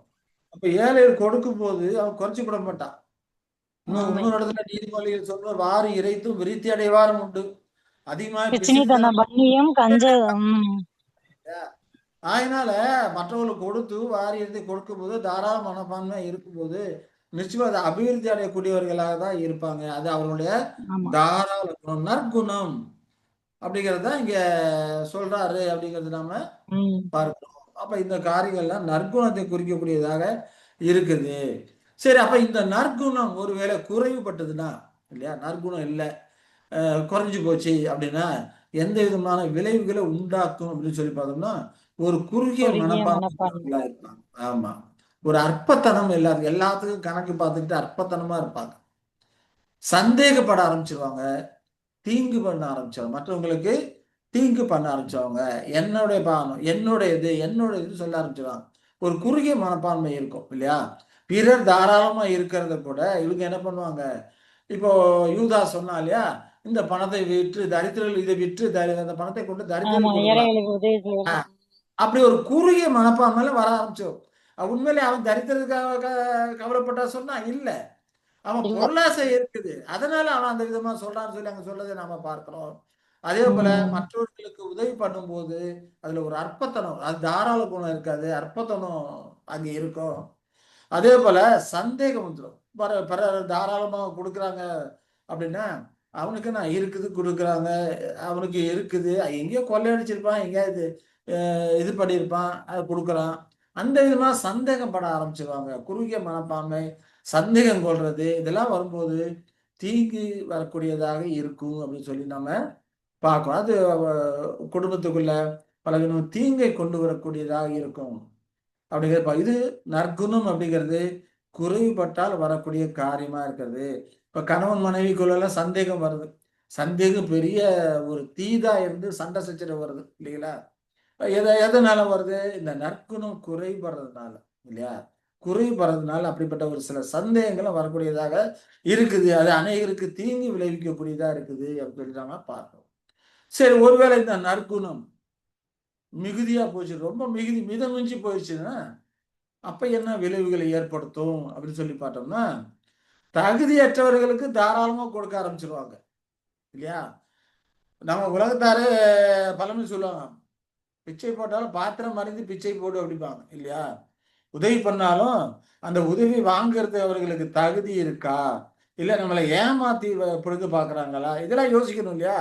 அப்ப ஏழைகள் கொடுக்கும் போது அவன் குறைச்சு விட மாட்டான். ஆமென். இன்னொரு இடத்துல நீதிமொழிகள் சொல்வார், வாரி இறைத்தும் விருத்தி அடைவாரும் உண்டு. அதிகமாக பிச்சினி தன பிசிறுத்தனம் பண்ணியும் கஞ்ச அதனால மற்றவர்களுக்கு கொடுத்து வாரி இறைத்து கொடுக்கும்போது தாராள மனப்பான்மை இருக்கும்போது நிச்சயம் அது அபிவிருத்தி அடையக்கூடியவர்களாக தான் இருப்பாங்க. அது அவர்களுடைய ஆமா. தாராள குணம், நற்குணம் அப்படிங்கிறத இங்க சொல்றாரு அப்படிங்கிறது நாம ம். பார்க்கிறோம். அப்ப இந்த காரியங்கள்லாம் நற்குணத்தை குறிக்கக்கூடியதாக இருக்குது. சரி, அப்ப இந்த நற்குணம் ஒருவேளை குறைவுபட்டதுன்னா, இல்லையா, நற்குணம் இல்லை, குறைஞ்சு போச்சு அப்படின்னா எந்த விதமான விளைவுகளை உண்டாக்கும் அப்படின்னு சொல்லி பார்த்தோம்னா, ஒரு குறுகிய குறுகிய மனப்பான்மை. மனப்பான்மை இருப்பாங்க. ஆமா, ஒரு அற்பத்தனம், எல்லாத்துக்கும் கணக்கு பார்த்துக்கிட்டு அற்பத்தனமா இருப்பாங்க. சந்தேகப்பட ஆரம்பிச்சிருவாங்க, தீங்கு பண்ண ஆரம்பிச்சிருவாங்க, மற்றவங்களுக்கு தீங்கு பண்ண ஆரம்பிச்சவங்க. என்னுடைய பானம், என்னுடைய இது சொல்ல ஆரம்பிச்சிருவாங்க. ஒரு குறுகிய மனப்பான்மை இருக்கும் இல்லையா. பிறர் தாராளமா இருக்கிறத கூட இவங்க என்ன பண்ணுவாங்க, இப்போ யூதா சொன்னா இல்லையா, இந்த பணத்தை விற்று தரித்திரர்கள் இதை விற்று அந்த பணத்தை கொண்டு ஆமா, தரித்திரர்கள் கொடுக்கலாம். ஏழைகளுக்கு உதவி செய்யறது. அப்படி ஒரு குறுகிய மனப்பான்மையில வர ஆரம்பிச்சோம். உண்மையிலே அவன் தரித்திரத்துக்காக கவலைப்பட்டா சொன்னா இல்ல, அவன் இல்ல. பொருளாசை இருக்குது, அதனால அவன் அந்த விதமா சொல்றான்னு சொல்லி அங்க சொல்றதை நாம பார்க்கிறோம். அதே போல உம் மற்றவர்களுக்கு உதவி பண்ணும்போது அதுல ஒரு அற்பத்தனம், அது தாராள குணம் இருக்காது, அற்பத்தனம் அங்க இருக்கும். அதே போல சந்தேகம் வந்துடும். பிறர் தாராளமா கொடுக்குறாங்க அப்படின்னா, அவனுக்கு நான் இருக்குது கொடுக்குறாங்க, அவனுக்கு இருக்குது, எங்கேயோ கொள்ளையடிச்சிருப்பான், எங்கேயாவது இது பண்ணியிருப்பான், அதை கொடுக்குறான். அந்த விதமா சந்தேகப்பட ஆரம்பிச்சிருவாங்க. குறுகிய மனப்பான்மை, சந்தேகம் கொள்றது, இதெல்லாம் வரும்போது தீங்கு வரக்கூடியதாக இருக்கும் அப்படின்னு சொல்லி நம்ம பார்க்கிறோம். அது குடும்பத்துக்குள்ள பலவிதம் தீங்கை கொண்டு வரக்கூடியதாக இருக்கும் அப்படிங்கிறப்ப, இது நற்குணம் அப்படிங்கிறது குறைவுபட்டால் வரக்கூடிய காரியமா இருக்கிறது. இப்ப கணவன் மனைவிக்குள்ள சந்தேகம் வருது, சந்தேகம் பெரிய ஒரு தீதா இருந்து சண்டை சச்சரவு வருது இல்லைங்களா. எதனால வருது, இந்த நற்குணம் குறைபடுறதுனால இல்லையா. குறைபடுறதுனால அப்படிப்பட்ட ஒரு சில சந்தேகங்களும் வரக்கூடியதாக இருக்குது. அது அநேகருக்கு தீங்கு விளைவிக்கக்கூடியதா இருக்குது அப்படின்னு சொல்லி நாம பார்க்கிறோம். சரி, ஒருவேளை இந்த நற்குணம் மிகுதியா போச்சு, ரொம்ப மிதமிஞ்சி போயிடுச்சுன்னா அப்ப என்ன விளைவுகளை ஏற்படுத்தும் அப்படின்னு சொல்லி பார்த்தோம்னா, தகுதியற்றவர்களுக்கு தாராளமா கொடுக்க ஆரம்பிச்சிருவாங்க இல்லையா. நம்ம உலகத்தாரே பழமொழி சொல்லுவாங்க, பிச்சை போட்டாலும் பாத்திரம் மறைந்து பிச்சை போடு அப்படிப்பாங்க இல்லையா. உதவி பண்ணாலும் அந்த உதவி வாங்குறது அவர்களுக்கு தகுதி இருக்கா, இல்ல நம்மளை ஏமாத்தி பொழுது பாக்குறாங்களா, இதெல்லாம் யோசிக்கணும் இல்லையா.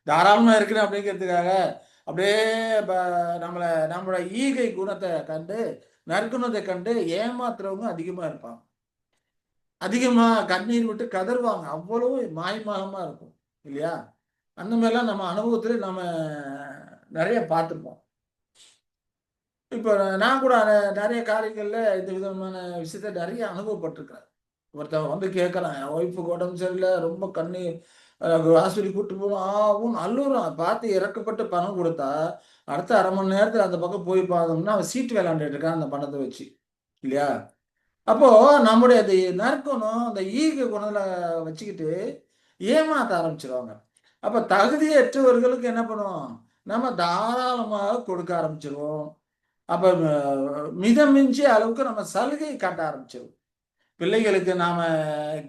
தாராளமா இருக்கிறேன் அப்படிங்கிறதுக்காக அப்படியே நம்மளோட ஈகை குணத்தை கண்டு, நற்குணத்தை கண்டு ஏமாத்துறவங்க அதிகமா இருப்பாங்க. அதிகமா கண்ணீர் விட்டு கதறுவாங்க, அவ்வளவு மாய்மாலமா இருக்கும் இல்லையா. அந்த மாதிரிலாம் நம்ம அனுபவத்துல நம்ம நிறைய பார்த்துருப்போம். இப்போ நான் கூட நிறைய காரியங்கள்ல இந்த விதமான விஷயத்த நிறைய அனுபவப்பட்டிருக்கிறேன். ஒருத்தன் வந்து கேட்கறான், என் ஒய்ஃபுக்கு உடம்பு சரியில்லை, ரொம்ப கண்ணீர், ஆஸ்பத்திரி கூட்டு போகணும், ஆகும் அள்ளுறான். பார்த்து இறக்கப்பட்டு பணம் கொடுத்தா அடுத்த அரை மணி நேரத்துல அந்த பக்கம் போய் பார்த்தோம்னா அவன் சீட்டு விளையாண்டுட்டு இருக்கான் அந்த பணத்தை வச்சு இல்லையா. அப்போ நம்முடைய அது நற்குணம், அந்த ஈக குணத்துல வச்சுக்கிட்டு ஏமாத்த ஆரம்பிச்சிருவாங்க. அப்ப தகுதியற்றவர்களுக்கு என்ன பண்ணுவோம், நம்ம தாராளமாக கொடுக்க ஆரம்பிச்சிருவோம். அப்ப மிதமிஞ்சிய அளவுக்கு நம்ம சலுகை காட்ட ஆரம்பிச்சிருவோம். பிள்ளைகளுக்கு நாம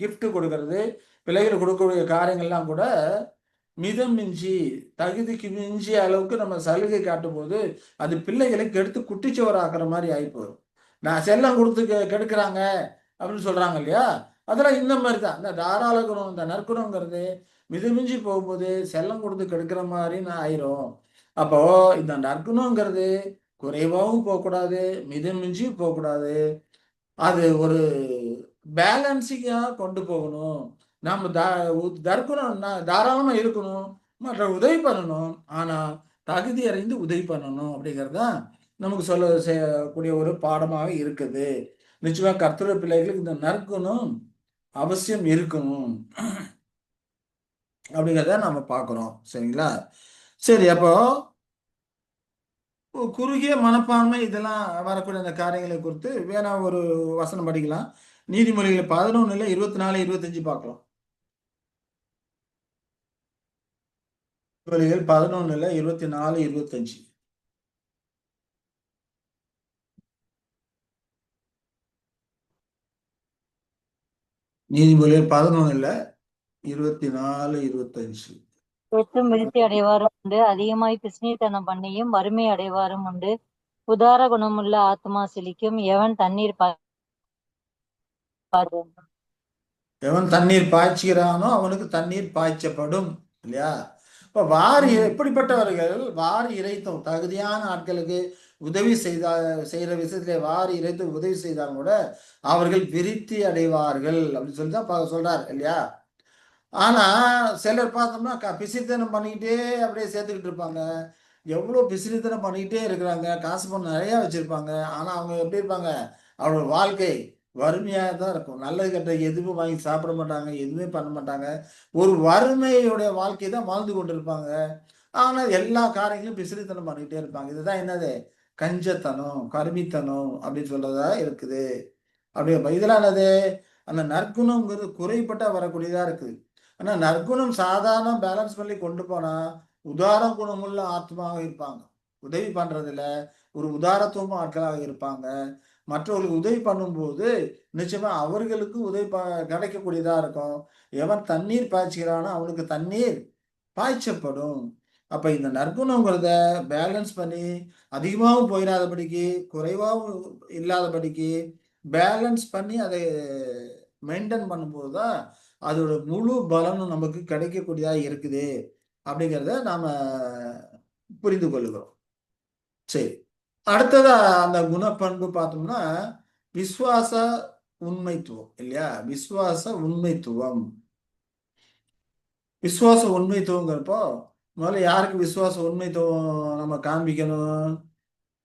கிஃப்ட் கொடுக்கறது, பிள்ளைகளுக்கு கொடுக்கக்கூடிய காரியங்கள்லாம் கூட மிதம் மிஞ்சி, தகுதிக்கு மிஞ்சிய அளவுக்கு நம்ம சலுகை காட்டும் போது அது பிள்ளைகளை கெடுத்து குட்டிச்சுவர் ஆக்குற மாதிரி ஆகி போயிடும். நான் செல்லம் கொடுத்து கெடுக்கிறாங்க அப்படின்னு சொல்றாங்க இல்லையா. அதெல்லாம் இந்த மாதிரி தான். இந்த தாராள குணம், இந்த நற்குணங்கிறது மிதமிஞ்சி போகும்போது செல்லம் கொடுத்து கெடுக்கிற மாதிரி நான் ஆயிரும். அப்போ இந்த நற்குணங்கிறது குறைவாகவும் போகக்கூடாது, மிதமிஞ்சியும் போகக்கூடாது. அது ஒரு பேலன்சிங்கா கொண்டு போகணும். நம்ம தற்குணம் தாராளமா இருக்கணும், மற்ற உதவி பண்ணணும், ஆனா தகுதி அறிந்து உதவி பண்ணணும் அப்படிங்கிறது தான் நமக்கு சொல்ல செய்யக்கூடிய ஒரு பாடமாக இருக்குது. நிச்சயமா கர்த்தருடைய பிள்ளைகளுக்கு இந்த நற்குணம் அவசியம் இருக்கணும் அப்படிங்கிறத நம்ம பார்க்கிறோம். சரிங்களா. சரி, அப்போ குறுகிய மனப்பான்மை இதெல்லாம் வரக்கூடிய அந்த காரியங்களை குறித்து வேணா ஒரு வசனம் படிக்கலாம். நீதிமொழிகள் 11 24 25 பார்க்கலாம். நீதிமொழிகள் 11 24 25. நீதிமொழிகள் 11 24 25. பெற்றும் விருத்தி அடைவாரும் உண்டு, அதிகமாய் பிசினித்தனம் பண்ணியும் வறுமை அடைவாரும் உண்டு. உதார குணமுள்ள ஆத்மா செழிக்கும், எவன் தண்ணீர் எவன் தண்ணீர் பாய்ச்சுகிறானோ அவனுக்கு தண்ணீர் பாய்ச்சப்படும் இல்லையா. இப்போ வாரி எப்படிப்பட்டவர்கள் வாரி இறைத்தும் தகுதியான ஆட்களுக்கு உதவி செய்யற விஷயத்திலே வாரி இறைத்து உதவி செய்தாலும் கூட அவர்கள் விருத்தி அடைவார்கள் அப்படின்னு சொல்லி தான் சொல்றாரு இல்லையா. ஆனா சிலர் பார்த்தோம்னா பிசித்தனம் பண்ணிக்கிட்டே அப்படியே சேர்த்துக்கிட்டு இருப்பாங்க. எவ்வளோ பிசிறித்தனம் பண்ணிக்கிட்டே இருக்கிறாங்க, காசு பணம் நிறையா வச்சிருப்பாங்க. ஆனா அவங்க எப்படி இருப்பாங்க, அவங்களோட வாழ்க்கை வறுமையாக தான் இருக்கும். நல்லது கெட்ட எதுவும் வாங்கி சாப்பிட மாட்டாங்க, எதுவுமே பண்ண மாட்டாங்க. ஒரு வறுமையுடைய வாழ்க்கை தான் வாழ்ந்து கொண்டு இருப்பாங்க. ஆனா எல்லா காரியங்களும் பிசிறித்தனம் பண்ணிக்கிட்டே இருப்பாங்க. இதுதான் என்னது, கஞ்சத்தனம், கருமித்தனம் அப்படின்னு சொல்றதா இருக்குது. அப்படி இதெல்லாம் என்னது, அந்த நற்குணம்ங்கிறது குறைபட்டா வரக்கூடியதா இருக்குது. ஆனா நற்குணம் சாதாரண பேலன்ஸ் பண்ணி கொண்டு போனா உதார குணமுள்ள ஆத்மாவாக இருப்பாங்க. உதவி பண்றதுல ஒரு உதாரத்துவமா ஆட்களாக இருப்பாங்க. மற்றவர்களுக்கு உதவி பண்ணும்போது நிச்சயமா அவர்களுக்கு உதவி கிடைக்கக்கூடியதா இருக்கும். எவன் தண்ணீர் பாய்ச்சுகிறானோ அவனுக்கு தண்ணீர் பாய்ச்சப்படும். அப்ப இந்த நற்குணங்கிறத பேலன்ஸ் பண்ணி அதிகமாகவும் போயிடாதபடிக்கு குறைவாகவும் இல்லாதபடிக்கு பேலன்ஸ் பண்ணி அதை மெயின்டைன் பண்ணும்போது தான் அதோட முழு பலனும் நமக்கு கிடைக்கக்கூடியதா இருக்குது அப்படிங்கிறத நாம புரிந்து கொள்ளுகிறோம். சரி, அடுத்ததா அந்த குணப்பண்பு பார்த்தோம்னா விசுவாச உண்மைத்துவம் இல்லையா. விசுவாச உண்மைத்துவம். விசுவாச உண்மைத்துவங்கிறப்போ முதல்ல யாருக்கு விசுவாச உண்மைத்துவம் நம்ம காண்பிக்கணும்,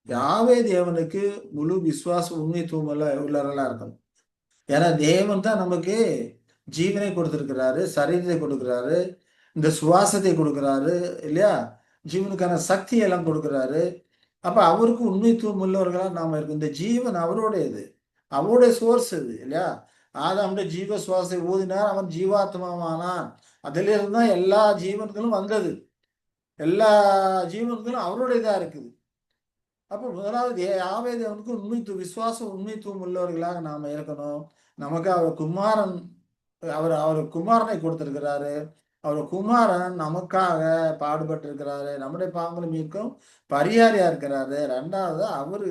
யாவே தேவனுக்கு முழு விசுவாச உண்மைத்துவம் உள்ளவர்களா இருக்கணும். ஏன்னா தேவன் தான் நமக்கு ஜீவனை கொடுத்திருக்கிறாரு, சரீரத்தை கொடுக்கிறாரு, இந்த சுவாசத்தை கொடுக்கிறாரு இல்லையா, ஜீவனுக்கான சக்தி எல்லாம் கொடுக்கிறாரு. அப்ப அவருக்கு உண்மைத்துவம் உள்ளவர்களா நாம இருக்கோம். இந்த ஜீவன் அவருடையது, அவருடைய சோர்ஸ் இது இல்லையா. ஆதாமுடைய ஜீவ சுவாசத்தை ஊதினார், அவன் ஜீவாத்மாவானான். அதிலிருந்து தான் எல்லா ஜீவன்களும் வந்தது. எல்லா ஜீவன்களும் அவருடையதா இருக்குது. அப்போ முதலாவது யாவே தேவனுக்கு உண்மைத்துவம், விசுவாசம் உண்மைத்துவம் உள்ளவர்களாக நாம இருக்கணும். நமக்கு அவர் குமாரன், அவர் குமாரனை கொடுத்திருக்கிறாரு. அவர் குமாரன் நமக்காக பாடுபட்டு இருக்கிறாரு, நம்முடைய பாவங்களை மீட்கும் பரிகாரியா இருக்கிறாரு. ரெண்டாவது அவரு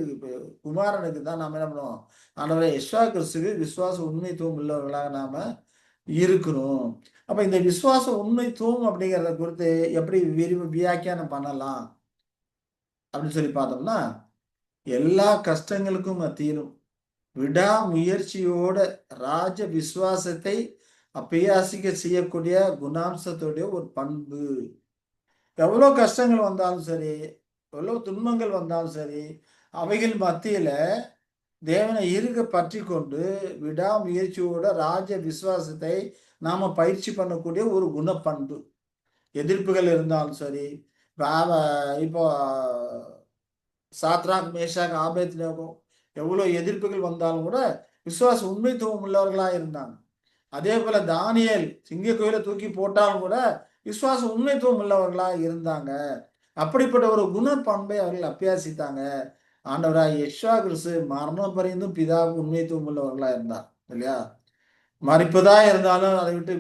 குமாரனுக்கு தான் நாம என்ன பண்ணுவோம், ஆண்டவரே யெசுவா கிறிஸ்துவுக்கு விசுவாச உண்மைத்துவம் உள்ளவர்களாக நாம இருக்கணும். அப்ப இந்த விசுவாச உண்மைத்துவம் அப்படிங்கிறத குறித்து எப்படி வியாக்கியானம் பண்ணலாம் அப்படின்னு சொல்லி பார்த்தோம்னா, எல்லா கஷ்டங்களுக்கும் மத்தியிலும் விடாமுயற்சியோட ராஜ விசுவாசத்தை அபியாசிக்க செய்யக்கூடிய குணாம்சத்துடைய ஒரு பண்பு. எவ்வளவு கஷ்டங்கள் வந்தாலும் சரி, எவ்வளவு துன்பங்கள் வந்தாலும் சரி, அவைகள் மத்தியில தேவனை இருக பற்றி கொண்டு விடாமுயற்சியோட ராஜ விசுவாசத்தை நாம பயிற்சி பண்ணக்கூடிய ஒரு குணப்பண்பு. எதிர்ப்புகள் இருந்தாலும் சரி, இப்போ சாத்ராக் மேஷாக் ஆபேத்நேகோ எவ்வளவு எதிர்ப்புகள் வந்தாலும் கூட விசுவாச உண்மைத்துவம் உள்ளவர்களா இருந்தாங்க. அதே போல தானியேல் சிங்க கோயில தூக்கி போட்டாலும் கூட விசுவாச உண்மைத்துவம் உள்ளவர்களா இருந்தாங்க. அப்படிப்பட்ட ஒரு குணப்பண்பை அவர்கள் அபியாசித்தாங்க. ஆண்டவராய் யெசுவா கிறிஸ்து மரணம் பரியந்தும் பிதாவுக்கு உண்மைத்துவம் உள்ளவர்களா இருந்தார் இல்லையா. மறிப்பதா இருந்தாலும் அதை விட்டு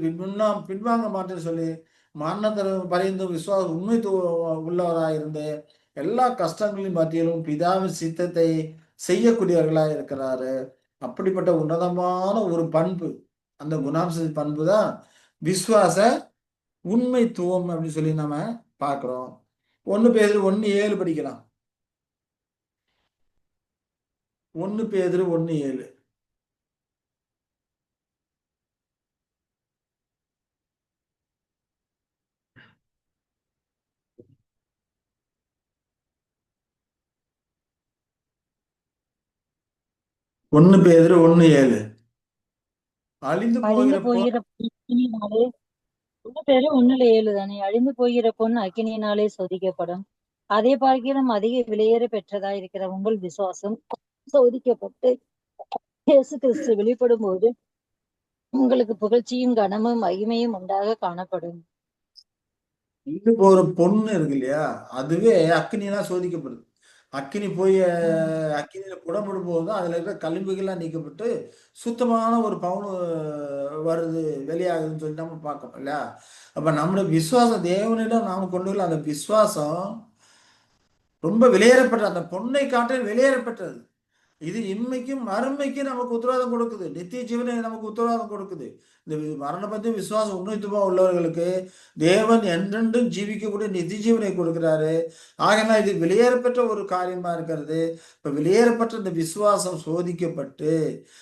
பின்வாங்க மாட்டேன்னு சொல்லி மரணத்தை பரியந்தும் விசுவாச உண்மைத்துவம் உள்ளவராக இருந்து எல்லா கஷ்டங்களின் மத்தியிலும் பிதாவின் சித்தத்தை செய்யக்கூடியவர்களாக இருக்கிறாரு. அப்படிப்பட்ட உன்னதமான ஒரு பண்பு, அந்த குணாம்ச பண்பு தான் விசுவாச உண்மைத்துவம் அப்படின்னு சொல்லி நம்ம பார்க்கிறோம். 1 பேதுரு 1:7 படிக்கலாம். 1 பேதுரு 1:7. 1 பேதுரு 1:7. அழிந்து அழிந்து போகிற போகிற அக்கினியினாலே 1 பேரு 1:7 தானே. அழிந்து போகிற பொன் அக்கினியினாலே சோதிக்கப்படும். அதே பார்க்கிலும் அதிக விலையேற பெற்றதா இருக்கிற உங்கள் விசுவாசம் சோதிக்கப்பட்டு இயேசு கிறிஸ்து வெளிப்படும் போது உங்களுக்கு புகழ்ச்சியும் கனமும் மகிமையும் உண்டாக காணப்படும். அழிந்து போகிற பொண்ணு இருக்கு இல்லையா, அதுவே அக்கினிலாம் சோதிக்கப்படுது. அக்கினி போய் அக்கினியில புடப்படும் போதுதான் அதுல இருக்கிற கழிவுகள்லாம் நீக்கப்பட்டு சுத்தமான ஒரு பவுன் வருது, வெளியாகுதுன்னு சொல்லி நம்ம பார்க்கணும் இல்லையா. அப்ப நம்முடைய விசுவாசம் தேவனிடம் நாம கொண்டுள்ள அந்த விசுவாசம் ரொம்ப வெளியேறப்பட்ட, அந்த பொண்ணை காட்டில் வெளியேறப்பட்டது. இது இன்மைக்கும் மறுமைக்கும் நமக்கு உத்தரவாதம் கொடுக்குது. நித்திய ஜீவனை நமக்கு உத்தரவாதம் கொடுக்குது. இந்த மரணம் பற்றி விசுவாசம் உண்மைத்துவமா உள்ளவர்களுக்கு தேவன் என்றென்றும் ஜீவிக்கக்கூடிய நித்திய ஜீவனை கொடுக்கிறாரு. ஆகனா இது வெளியேறப்பட்ட ஒரு காரியமா இருக்கிறது. இப்ப வெளியேறப்பட்ட இந்த விசுவாசம் சோதிக்கப்பட்டு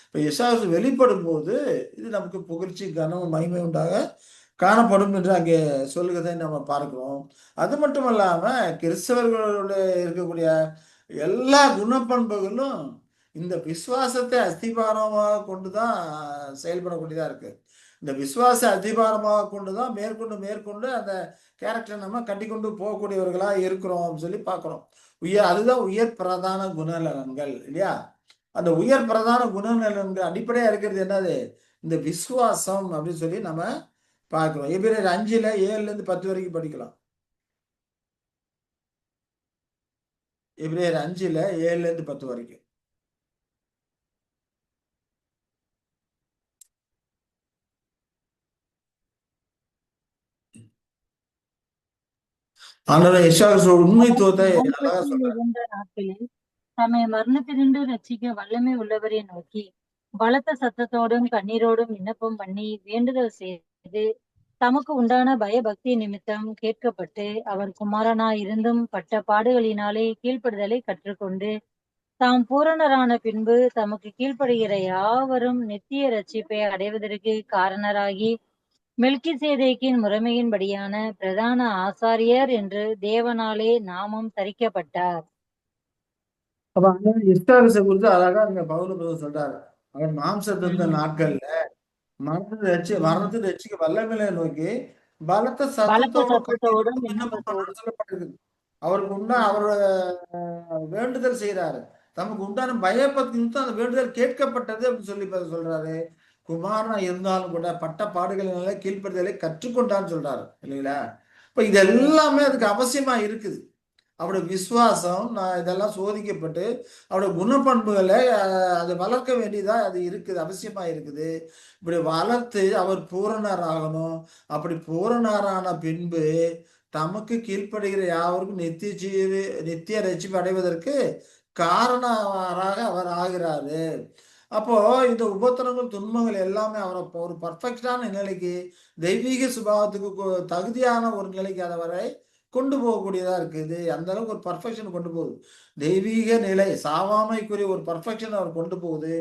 இப்ப விசுவாசம் வெளிப்படும் போது இது நமக்கு புகழ்ச்சி கனம் மகிமை உண்டாக காணப்படும் என்று அங்கே சொல்லுகிறதை நம்ம பார்க்கிறோம். அது மட்டும் இல்லாம கிறிஸ்தவர்களோட இருக்கக்கூடிய எல்லா குணப்பண்புகளும் இந்த விசுவாசத்தை அஸ்திபாரமாக கொண்டுதான் செயல்படக்கூடியதா இருக்கு. இந்த விசுவாச அஸ்திபாரமாக கொண்டுதான் மேற்கொண்டு மேற்கொண்டு அந்த கேரக்டரை நம்ம கட்டிக்கொண்டு போகக்கூடியவர்களா இருக்கிறோம் சொல்லி பார்க்கிறோம். அதுதான் உயர் பிரதான குணநலன்கள் இல்லையா? அந்த உயர் பிரதான குணநலன்கள் அடிப்படையா இருக்கிறது என்னது? இந்த விசுவாசம் அப்படின்னு சொல்லி நம்ம பார்க்கிறோம். எபிரேயர் 5ல 7-10 வரைக்கும் படிக்கலாம். எபிரேயர் 5ல 7-10 வரைக்கும். ஆண்டவர் எஸ்ஆர் உண்மைத்துவத்தை அழகா சொல்றார். இருந்த நாட்களில் தம்மை மரணத்தினின்று ரட்சிக்க வல்லமை உள்ளவரை நோக்கி பலத்த சத்தத்தோடும் கண்ணீரோடும் விண்ணப்பம் பண்ணி வேண்டுதல் செய்து தமக்கு உண்டான பயபக்தி நிமித்தம் கேட்கப்பட்டு அவர் குமாரனாய் இருந்தும் பட்ட பாடுகளினாலே கீழ்ப்படுதலை கற்றுக்கொண்டு தாம் பூரணரான பின்பு தமக்கு கீழ்ப்படுகிற யாவரும் நித்திய ரட்சிப்பை அடைவதற்கு காரணராகி மெல்கிசேதேக்கின் முறைமையின்படியான பிரதான ஆசாரியர் என்று தேவனாலே நாமும் தரிக்கப்பட்டார். அப்ப எஸ்ஆர்எஸ் குறித்து அழகா அங்க பவுல் சொல்றாரு. அவர் மாம்சத்திருந்த நாட்கள்ல மரணத்தை ரட்சிக்க வல்லமையில நோக்கி பலத்த சத்தத்தோடும் விண்ணப்பம் சொல்லப்பட்டிருக்கு. அவருக்கு உண்டா அவரோட வேண்டுதல் செய்யறாரு. தமக்கு உண்டான பயபக்தி அந்த வேண்டுதல் கேட்கப்பட்டது அப்படின்னு சொல்லி சொல்றாரு. குமாரனா இருந்தாலும் கூட பட்ட பாடுகளினால கீழ்ப்படுதலை கற்றுக்கொண்டான்னு சொல்றாரு இல்லைங்களா? இப்ப இது எல்லாமே அதுக்கு அவசியமா இருக்குது. அவருடைய விசுவாசம் நான் இதெல்லாம் சோதிக்கப்பட்டு அவருடைய குணப்பண்புகளை அதை வளர்க்க வேண்டியதா அது இருக்குது, அவசியமா இருக்குது. இப்படி வளர்த்து அவர் பூரணர் ஆகணும். அப்படி பூரணரான பின்பு தமக்கு கீழ்ப்படுகிற யாவருக்கும் நித்திய ரட்சிப்பு அடைவதற்கு காரணராக அவர் ஆகிறாரு. அப்போ இந்த உபத்திரங்கள் துன்பங்கள் எல்லாமே அவரை ஒரு பர்ஃபெக்டான நிலைக்கு தெய்வீக சுபாவத்துக்கு தகுதியான ஒரு நிலைக்கு அவரை கொண்டு போகக்கூடியதா இருக்குது. அந்த அளவுக்கு ஒரு பர்ஃபெக்ஷன் கொண்டு போகுது. தெய்வீக நிலை சாவாமைக்குரிய ஒரு பர்ஃபெக்ஷன் அவர் கொண்டு போகுது.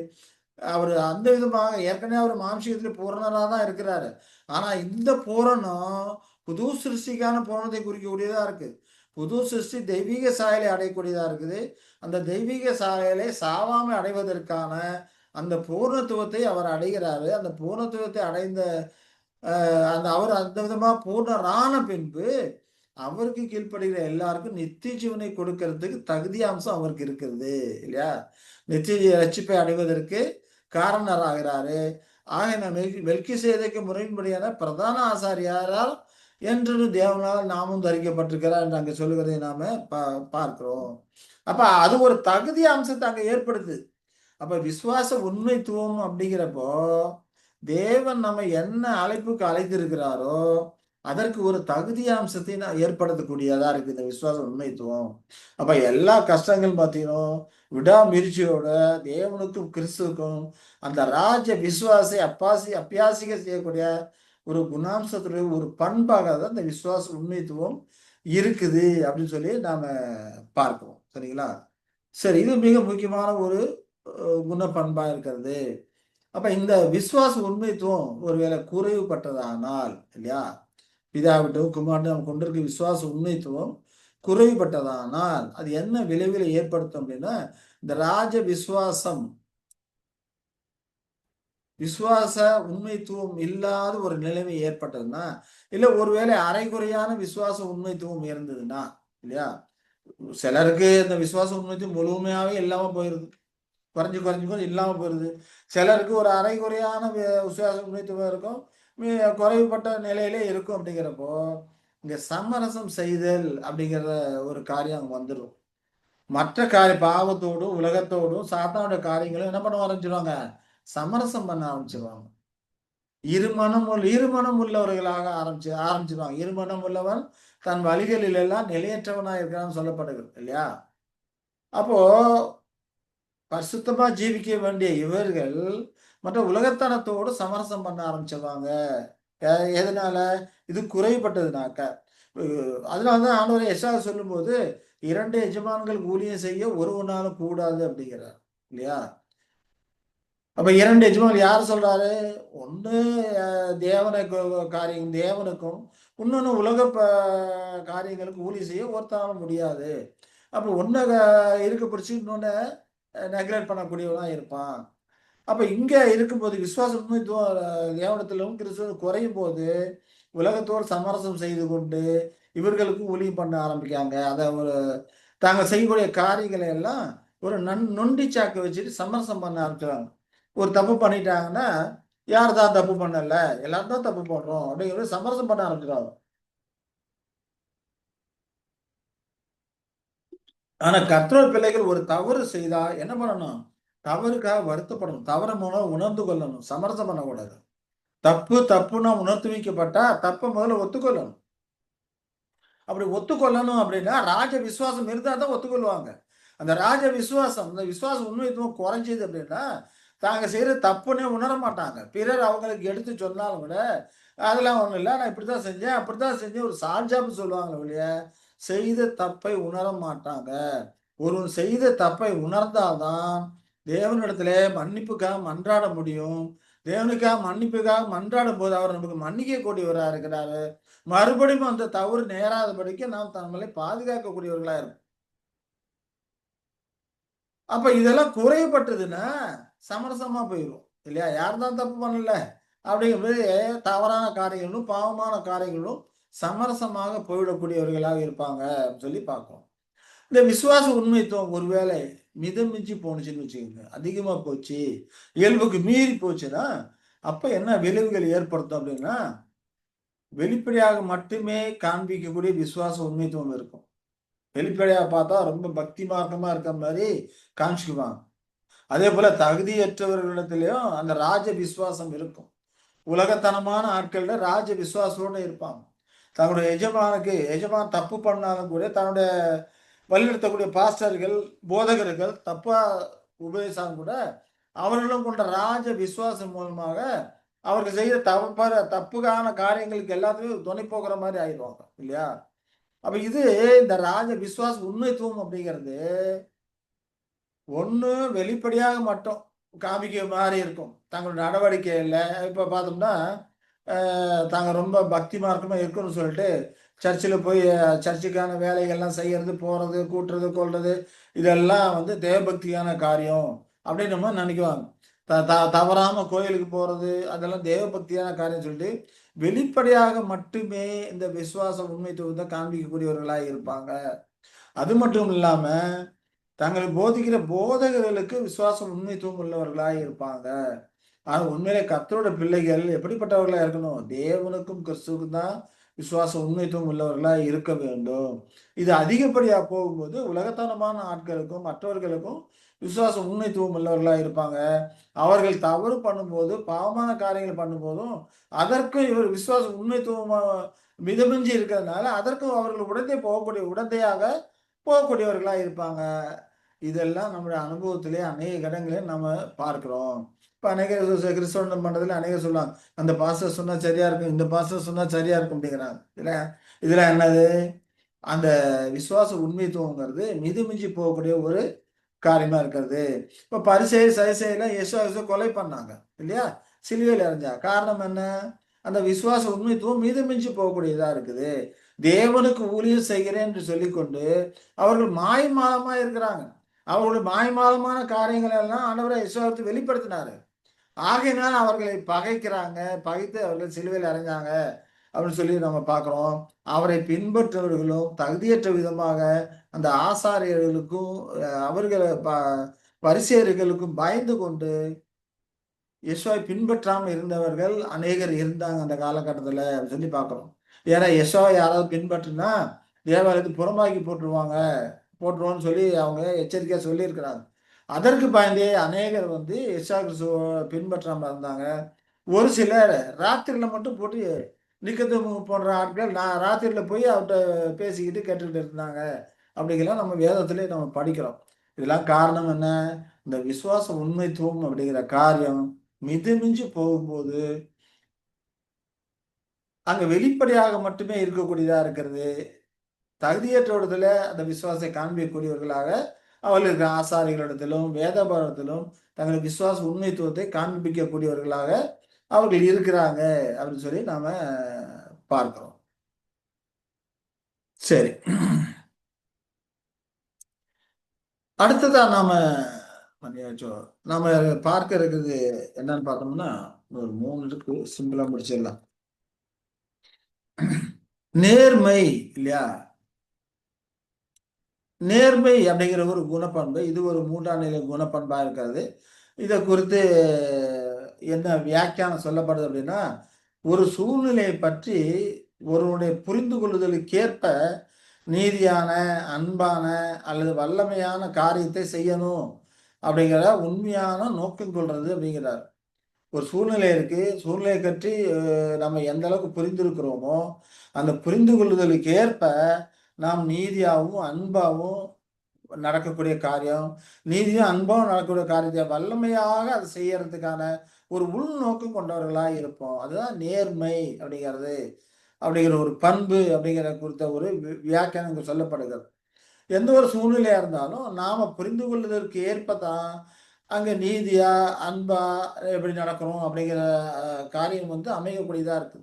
அவர் அந்த விதமாக ஏற்கனவே அவர் மாம்சீகத்துல பூரணராக தான் இருக்கிறாரு. ஆனா இந்த பூரணம் புது சிருஷ்டிக்கான பூரணத்தை குறிக்கக்கூடியதா இருக்கு. புது சிருஷ்டி தெய்வீக சாயலை அடையக்கூடியதா இருக்குது. அந்த தெய்வீக சாயலை சாவாமை அடைவதற்கான அந்த பூர்ணத்துவத்தை அவர் அடைகிறாரு. அந்த பூர்ணத்துவத்தை அடைந்த அவர் அந்த விதமா பூர்ணரான பின்பு அவருக்கு கீழ்ப்படுகிற எல்லாருக்கும் நித்திய ஜீவனை கொடுக்கறதுக்கு தகுதி அம்சம் அவருக்கு இருக்கிறது இல்லையா? நித்திய ரட்சிப்பை அடைவதற்கு காரணராகிறாரு. ஆக மெல்கிசேதேக்கு முறையின்படியான பிரதான ஆசாரியாரால் என்று தேவனால் நாமும் தரிக்கப்பட்டிருக்கிறார் என்று அங்க சொல்லுகிறதை நாம பார்க்கிறோம். அப்ப அது ஒரு தகுதி அம்சத்தை அங்க ஏற்படுது. அப்ப விசுவாச உண்மைத்துவம் அப்படிங்கிறப்போ தேவன் நம்ம என்ன அழைப்புக்கு அழைத்திருக்கிறாரோ அதற்கு ஒரு தகுதி அம்சத்தை ஏற்படுத்தக்கூடியதா இருக்கு இந்த விசுவாச உண்மைத்துவம். அப்ப எல்லா கஷ்டங்கள் பார்த்தீங்கன்னா விடாமுயற்சியோட தேவனுக்கும் கிறிஸ்துவுக்கும் அந்த ராஜ விசுவாசை அப்பியாசிக்க செய்யக்கூடிய ஒரு குணாம்சத்துடைய ஒரு பண்பாக தான் இந்த விசுவாச உண்மைத்துவம் இருக்குது அப்படின்னு சொல்லி நாம பார்க்கிறோம். சரிங்களா? சரி, இது மிக முக்கியமான ஒரு குணப்பண்பா இருக்கிறது. அப்ப இந்த விசுவாச உண்மைத்துவம் ஒருவேளை குறைவுபட்டதானால் இல்லையா, பிதாவிட்டும் குமாரன் நம்ம கொண்டிருக்க விசுவாச உண்மைத்துவம் குறைவுபட்டதானால் அது என்ன விளைவுகளை ஏற்படுத்தும் அப்படின்னா இந்த ராஜ விசுவாச உண்மைத்துவம் இல்லாத ஒரு நிலைமை ஏற்பட்டதுன்னா, இல்ல ஒருவேளை அரைகுறையான விசுவாச உண்மைத்துவம் இருந்ததுன்னா இல்லையா, சிலருக்கு இந்த விசுவாச உண்மைத்துவம் முழுமையாவே இல்லாம போயிருது, குறைஞ்சு குறைஞ்சு குறைஞ்சு இல்லாம போயிருது. சிலருக்கு ஒரு அரைகுறையான விசுவாச உண்மைத்துவம் இருக்கும், குறைவுபட்ட நிலையிலே இருக்கும். அப்படிங்கிறப்போ இங்க சமரசம் செய்தல் அப்படிங்கிற ஒரு காரியம் அங்க வந்துடும். மற்ற பாவத்தோடும் உலகத்தோடும் சாத்தானோட காரியங்களும் என்ன பண்ண ஆரம்பிச்சிருவாங்க, சமரசம் பண்ண ஆரம்பிச்சிருவாங்க. இருமனம் உள்ளவர்களாக ஆரம்பிச்சிருவாங்க. இருமனம் உள்ளவன் தன் வழிகளில் எல்லாம் நிலையற்றவனா இருக்கிறான்னு சொல்லப்படுகிறது இல்லையா? அப்போ பரிசுத்தமா ஜீவிக்க வேண்டிய இவர்கள் மற்ற உலகத்தனத்தோடு சமரசம் பண்ண ஆரம்பிச்சிருவாங்க. எதனால? இது குறைபட்டதுனாக்க. அதனாலதான் ஆண்டவர் எஸ்ஆர் சொல்லும்போது 2 எஜமான்கள் ஊழியம் செய்ய ஒருவனாலும் கூடாது அப்படிங்கிறார் இல்லையா? அப்ப 2 எஜமான் யார் சொல்றாரு? ஒண்ணு தேவனுக்கு காரியம் தேவனுக்கும், இன்னொன்னு உலக காரியங்களுக்கு ஊழியம் செய்ய ஒருத்தனால முடியாது. அப்ப ஒண்ண இருக்க பிடிச்சு இன்னொன்னு நெக்லெக்ட் பண்ணக்கூடியவனா இருப்பான். அப்ப இங்க இருக்கும்போது விசுவாசம் உண்மைத்துவம் தேவனிடத்திலும் கிறிஸ்துவ குறையும் போது உலகத்தோடு சமரசம் செய்து கொண்டு இவர்களுக்கும் ஊழியம் பண்ண ஆரம்பிக்காங்க. அத ஒரு தாங்க செய்யக்கூடிய காரியங்களை எல்லாம் ஒரு நொண்டி சாக்கு வச்சுட்டு சமரசம் பண்ண ஆரம்பிச்சுறாங்க. ஒரு தப்பு பண்ணிட்டாங்கன்னா, யார் தான் தப்பு பண்ணல? எல்லாரும் தான் தப்பு பண்றோம். அப்படிங்கிறது சமரசம் பண்ண ஆரம்பிச்சுருவாங்க. ஆனா கர்த்தருடைய பிள்ளைகள் ஒரு தவறு செய்தா என்ன பண்ணணும்? தவறுக்காக வருத்தப்படணும். தவற மூலம் உணர்ந்து கொள்ளணும். சமரசம் பண்ணக்கூடாது. தப்பு தப்புன்னு உணர்த்துவிக்கப்பட்டா, தப்ப முதல்ல ஒத்துக்கொள்ளணும். அப்படி ஒத்துக்கொள்ளணும் அப்படின்னா, ராஜ விசுவாசம் இருந்தா தான் ஒத்துக்கொள்வாங்க. அந்த ராஜ விசுவாசம், அந்த விசுவாச உண்மைத்துவம் குறைஞ்சது அப்படின்னா, தாங்க செய்றது தப்புன்னே உணர மாட்டாங்க. பிறர் அவங்களுக்கு எடுத்து சொன்னாலும் கூட, அதெல்லாம் ஒண்ணும் இல்ல. நான் இப்படித்தான் செஞ்சேன், அப்படித்தான் செஞ்சேன் ஒரு சால்ஜாப்பு சொல்லுவாங்களே ஒழிய, செய்த தப்பை உணர மாட்டாங்க. ஒருவன் செய்த தப்பை உணர்ந்தால் தான், தேவனிடத்திலே மன்னிப்புக்காக மன்றாட முடியும். தேவனுக்காக மன்னிப்புக்காக மன்றாடும்போது, அவர் நமக்கு மன்னிக்கக்கூடியவரா இருக்கிறாரு. மறுபடியும் அந்த தவறு நேராதபடிக்கு நாம் நம்மளை பாதுகாக்கக்கூடியவர்களா இருக்கோம். அப்ப இதெல்லாம் குறைபட்டதுன்னா, சமரசமா போயிரும். இல்லையா? யார் தான் தப்பு பண்ணல. அப்படிங்கும்போது தவறான காரியங்களும், பாவமான காரியங்களும் சமரசமாக போய்விடக்கூடியவர்களாக இருப்பாங்க சொல்லி பார்க்கிறோம். இந்த விசுவாச உண்மைத்துவம் ஒருவேளை மிதமிஞ்சி போணுச்சுன்னு வச்சுக்கோங்க. அதிகமா போச்சு, இயல்புக்கு மீறி போச்சுன்னா, அப்ப என்ன விளைவுகள் ஏற்படுத்தும் அப்படின்னா, வெளிப்படையாக மட்டுமே காண்பிக்கக்கூடிய விசுவாச உண்மைத்துவம் இருக்கும். வெளிப்படையா பார்த்தா ரொம்ப பக்தி மார்க்கமா இருக்க மாரி காமிச்சுக்குவாங்க. அதேபோல தகுதியற்றவர்களிடத்திலயும் அந்த ராஜ விசுவாசம் இருக்கும். உலகத்தனமான ஆட்கள்ல ராஜ விசுவாசத்தோட இருப்பாங்க. தன்னுடைய எஜமான் தப்பு பண்ணாலும் கூட தன்னுடைய வழிநடத்தக்கூடிய பாஸ்டர்கள், போதகர்கள் தப்பா உபதேசிச்சாலும் கூட அவர்களும் கொண்ட ராஜ விசுவாசம் மூலமாக அவர்கள் செய்த தப்புக்கான காரியங்களுக்கு எல்லாத்துலயும் துணை போகிற மாரி ஆயிடுவாங்க. இல்லையா? அப்ப இது இந்த ராஜ விசுவாச உண்மைத்துவம் அப்படிங்கிறது, ஒண்ணு வெளிப்படையாக மட்டும் காமிக்கிற மாரி இருக்கும். தங்களுடைய நடவடிக்கையில இப்ப பார்த்தோம்னா, தாங்க ரொம்ப பக்தி மார்க்கமா இருக்கணும்னு சொல்லிட்டு, சர்ச்சில போய் சர்ச்சுக்கான வேலைகள்லாம் செய்யறது, போறது, கூட்டுறது, கொல்றது இதெல்லாம் வந்து தேவபக்தியான காரியம் அப்படின்னு நம்ம நினைக்குவாங்க. த த தவறாம கோயிலுக்கு போறது, அதெல்லாம் தேவபக்தியான காரியம்னு சொல்லிட்டு, வெளிப்படையாக மட்டுமே இந்த விசுவாச உண்மைத்துவத்த காண்பிக்கக்கூடியவர்களா இருப்பாங்க. அது மட்டும் இல்லாம, தங்களை போதிக்கிற போதகர்களுக்கு விசுவாசம் உண்மைத்துவம் உள்ளவர்களாய் இருப்பாங்க. ஆனா உண்மையிலே கர்த்தருடைய பிள்ளைகள் எப்படிப்பட்டவர்களா இருக்கணும்? தேவனுக்கும் கிறிஸ்துவுக்கும் தான் விசுவாசம் உண்மைத்துவம் உள்ளவர்களா இருக்க வேண்டும். இது அதிகப்படியா போகும்போது உலகத்தனமான ஆட்களுக்கும், மற்றவர்களுக்கும் விசுவாசம் உண்மைத்துவம் உள்ளவர்களா இருப்பாங்க. அவர்கள் தவறு பண்ணும்போது, பாவமான காரியங்கள் பண்ணும்போதும், அதற்கும் இவர் விசுவாசம் உண்மைத்துவமா மிதமிஞ்சி இருக்கிறதுனால, அதற்கும் அவர்கள் உடந்தையாக போகக்கூடியவர்களா இருப்பாங்க. இதெல்லாம் நம்முடைய அனுபவத்திலே அநேக இடங்களிலே நம்ம பார்க்கிறோம். இப்ப அநேக கிறிஸ்தவ மன்றத்தில அநேகர் சொல்லுவாங்க. அந்த பாஸ்டர் சொன்னா சரியா இருக்கும். இந்த பாஸ்டர் சொன்னா சரியா இருக்கும் அப்படிங்கிறாங்க. இதெல்லாம் என்னது? அந்த விசுவாச உண்மைத்துவம்ங்கிறது மிதமிஞ்சி போகக்கூடிய ஒரு காரியமா இருக்கிறது. இப்ப பரிசேயர், சதுசேயர்லாம் இயேசுவ கொலை பண்ணாங்க. இல்லையா? சிலுவையில அறைஞ்சாங்க. காரணம் என்ன? அந்த விசுவாச உண்மைத்துவம் மிதமிஞ்சி போகக்கூடியதா இருக்குது. தேவனுக்கு ஊழியம் செய்கிறேன் என்று சொல்லிக்கொண்டு, அவர்கள் மாய்மாலமா இருக்கிறாங்க. அவர்களுடைய மாய்மாலமான காரியங்கள் எல்லாம் ஆண்டவரே இயேசுவிற்கு வெளிப்படுத்தினாரு. ஆகையினால அவர்களை பகைக்கிறாங்க. பகைத்து அவர்கள் சிலுவையில அறைஞ்சாங்க. அப்படின்னு சொல்லி நம்ம பார்க்கிறோம். அவரை பின்பற்றவர்களும் தகுதியற்ற விதமாக அந்த ஆசாரியர்களுக்கும் அவர்கள பரிசேயர்களுக்கும் பயந்து கொண்டு இயேசுவை பின்பற்றாம இருந்தவர்கள் அநேகர் இருந்தாங்க அந்த காலகட்டத்துல சொல்லி பார்க்கிறோம். ஏன்னா யெஷுவாவை யாராவது பின்பற்றினா தேவாலயத்தை புறம்பாக்கி போட்டுருவோம்னு சொல்லி அவங்க எச்சரிக்கையா சொல்லியிருக்கிறாங்க. அதற்கு பயந்தே அநேகர் வந்து யெஷுவா கிறிஸ்துவ பின்பற்றாம இருந்தாங்க. ஒரு சிலர் ராத்திரில மட்டும் போட்டு நிக்கதேமு போன்ற ஆட்கள் நான் ராத்திரில போய் அவர்ட்ட பேசிக்கிட்டு கேட்டுக்கிட்டு இருந்தாங்க. அப்படிங்கலாம் நம்ம வேதத்திலே நம்ம படிக்கிறோம். இதெல்லாம் காரணம் என்ன? இந்த விசுவாச உண்மைத்துவம் அப்படிங்கிற காரியம் மிதமிஞ்சி போகும்போது அங்க வெளிப்படையாக மட்டுமே இருக்கக்கூடியதா இருக்கிறது. தகுதியற்றவர்களை அந்த விசுவாசத்தை காண்பிக்கக்கூடியவர்களாக அவர்களுக்கு ஆசாரிகளிடத்திலும் வேதபாரத்திலும் தங்கள் விசுவாச உண்மைத்துவத்தை காண்பிக்கக்கூடியவர்களாக அவர்கள் இருக்கிறாங்க அப்படின்னு சொல்லி நாம பார்க்கிறோம். சரி, அடுத்ததா நாம பார்க்க இருக்கிறது என்னன்னு பார்த்தோம்னா ஒரு 3 இருக்கு, சிம்பிளா முடிச்சிடலாம். நேர்மை இல்லையா? நேர்மை அப்படிங்கிற ஒரு குணப்பண்பு, இது ஒரு 3ஆம் நிலை குணப்பண்பா இருக்காது. இதை குறித்து என்ன வியாக்கியானம் சொல்லப்படுது அப்படின்னா, ஒரு சூழ்நிலையை பற்றி ஒருவனுடைய புரிந்து கொள்ளுதலுக்கேற்ப நீதியான, அன்பான அல்லது வல்லமையான காரியத்தை செய்யணும் அப்படிங்கிற உண்மையான நோக்கம் கொள்றது அப்படிங்கிறார். ஒரு சூழ்நிலை இருக்கு, சூழ்நிலையை பற்றி நம்ம எந்த அளவுக்கு புரிந்திருக்கிறோமோ அந்த புரிந்து கொள்ளுதலுக்கு ஏற்ப நாம் நீதியாகவும் அன்பாகவும் நடக்கக்கூடிய காரியம், நீதியும் அன்பாகவும் நடக்கக்கூடிய காரியத்தை வல்லமையாக அதை செய்யறதுக்கான ஒரு உள்நோக்கம் கொண்டவர்களா இருப்போம். அதுதான் நேர்மை அப்படிங்கிறது, அப்படிங்கிற ஒரு பண்பு அப்படிங்கிற குறித்த ஒரு வியாக்கியானம் இங்கு சொல்லப்படுகிறது. எந்த ஒரு சூழ்நிலையா இருந்தாலும் நாம புரிந்து கொள்வதற்கு ஏற்பதான் அங்க நீதியா அன்பா எப்படி நடக்கணும் அப்படிங்கிற காரியம் வந்து அமையக்கூடியதா இருக்கு.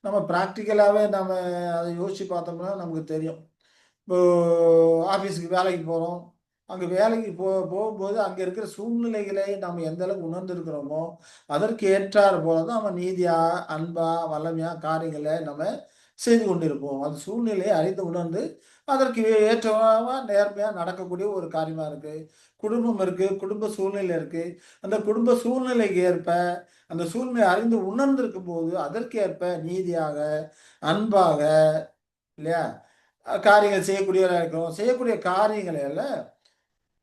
நம்ம பிராக்டிக்கலாவே நம்ம அதை யோசிச்சு பார்த்தோம்னா நமக்கு தெரியும். இப்போ ஆஃபீஸுக்கு வேலைக்கு போறோம். அங்க வேலைக்கு போகும்போது அங்க இருக்கிற சூழ்நிலைகளை நம்ம எந்த அளவுக்கு உணர்ந்திருக்கிறோமோ, அதற்கு ஏற்றார் போல தான் நம்ம நீதியா, அன்பா, வல்லமையா காரியங்களை நம்ம செய்து கொண்டிருப்போம். அந்த சூழ்நிலையை அறிந்து உணர்ந்து அதற்கு ஏற்றவா நேர்மையா நடக்கக்கூடிய ஒரு காரியமா இருக்கு. குடும்பம் இருக்கு, குடும்ப சூழ்நிலை இருக்கு. அந்த குடும்ப சூழ்நிலைக்கு ஏற்ப அந்த சூழ்நிலையை அறிந்து உணர்ந்திருக்கும்போது அதற்கு ஏற்ப நீதியாக, அன்பாக இல்லையா? காரியங்கள் செய்யக்கூடியவரா இருக்கிறோம். செய்யக்கூடிய காரியங்களை எல்லாம்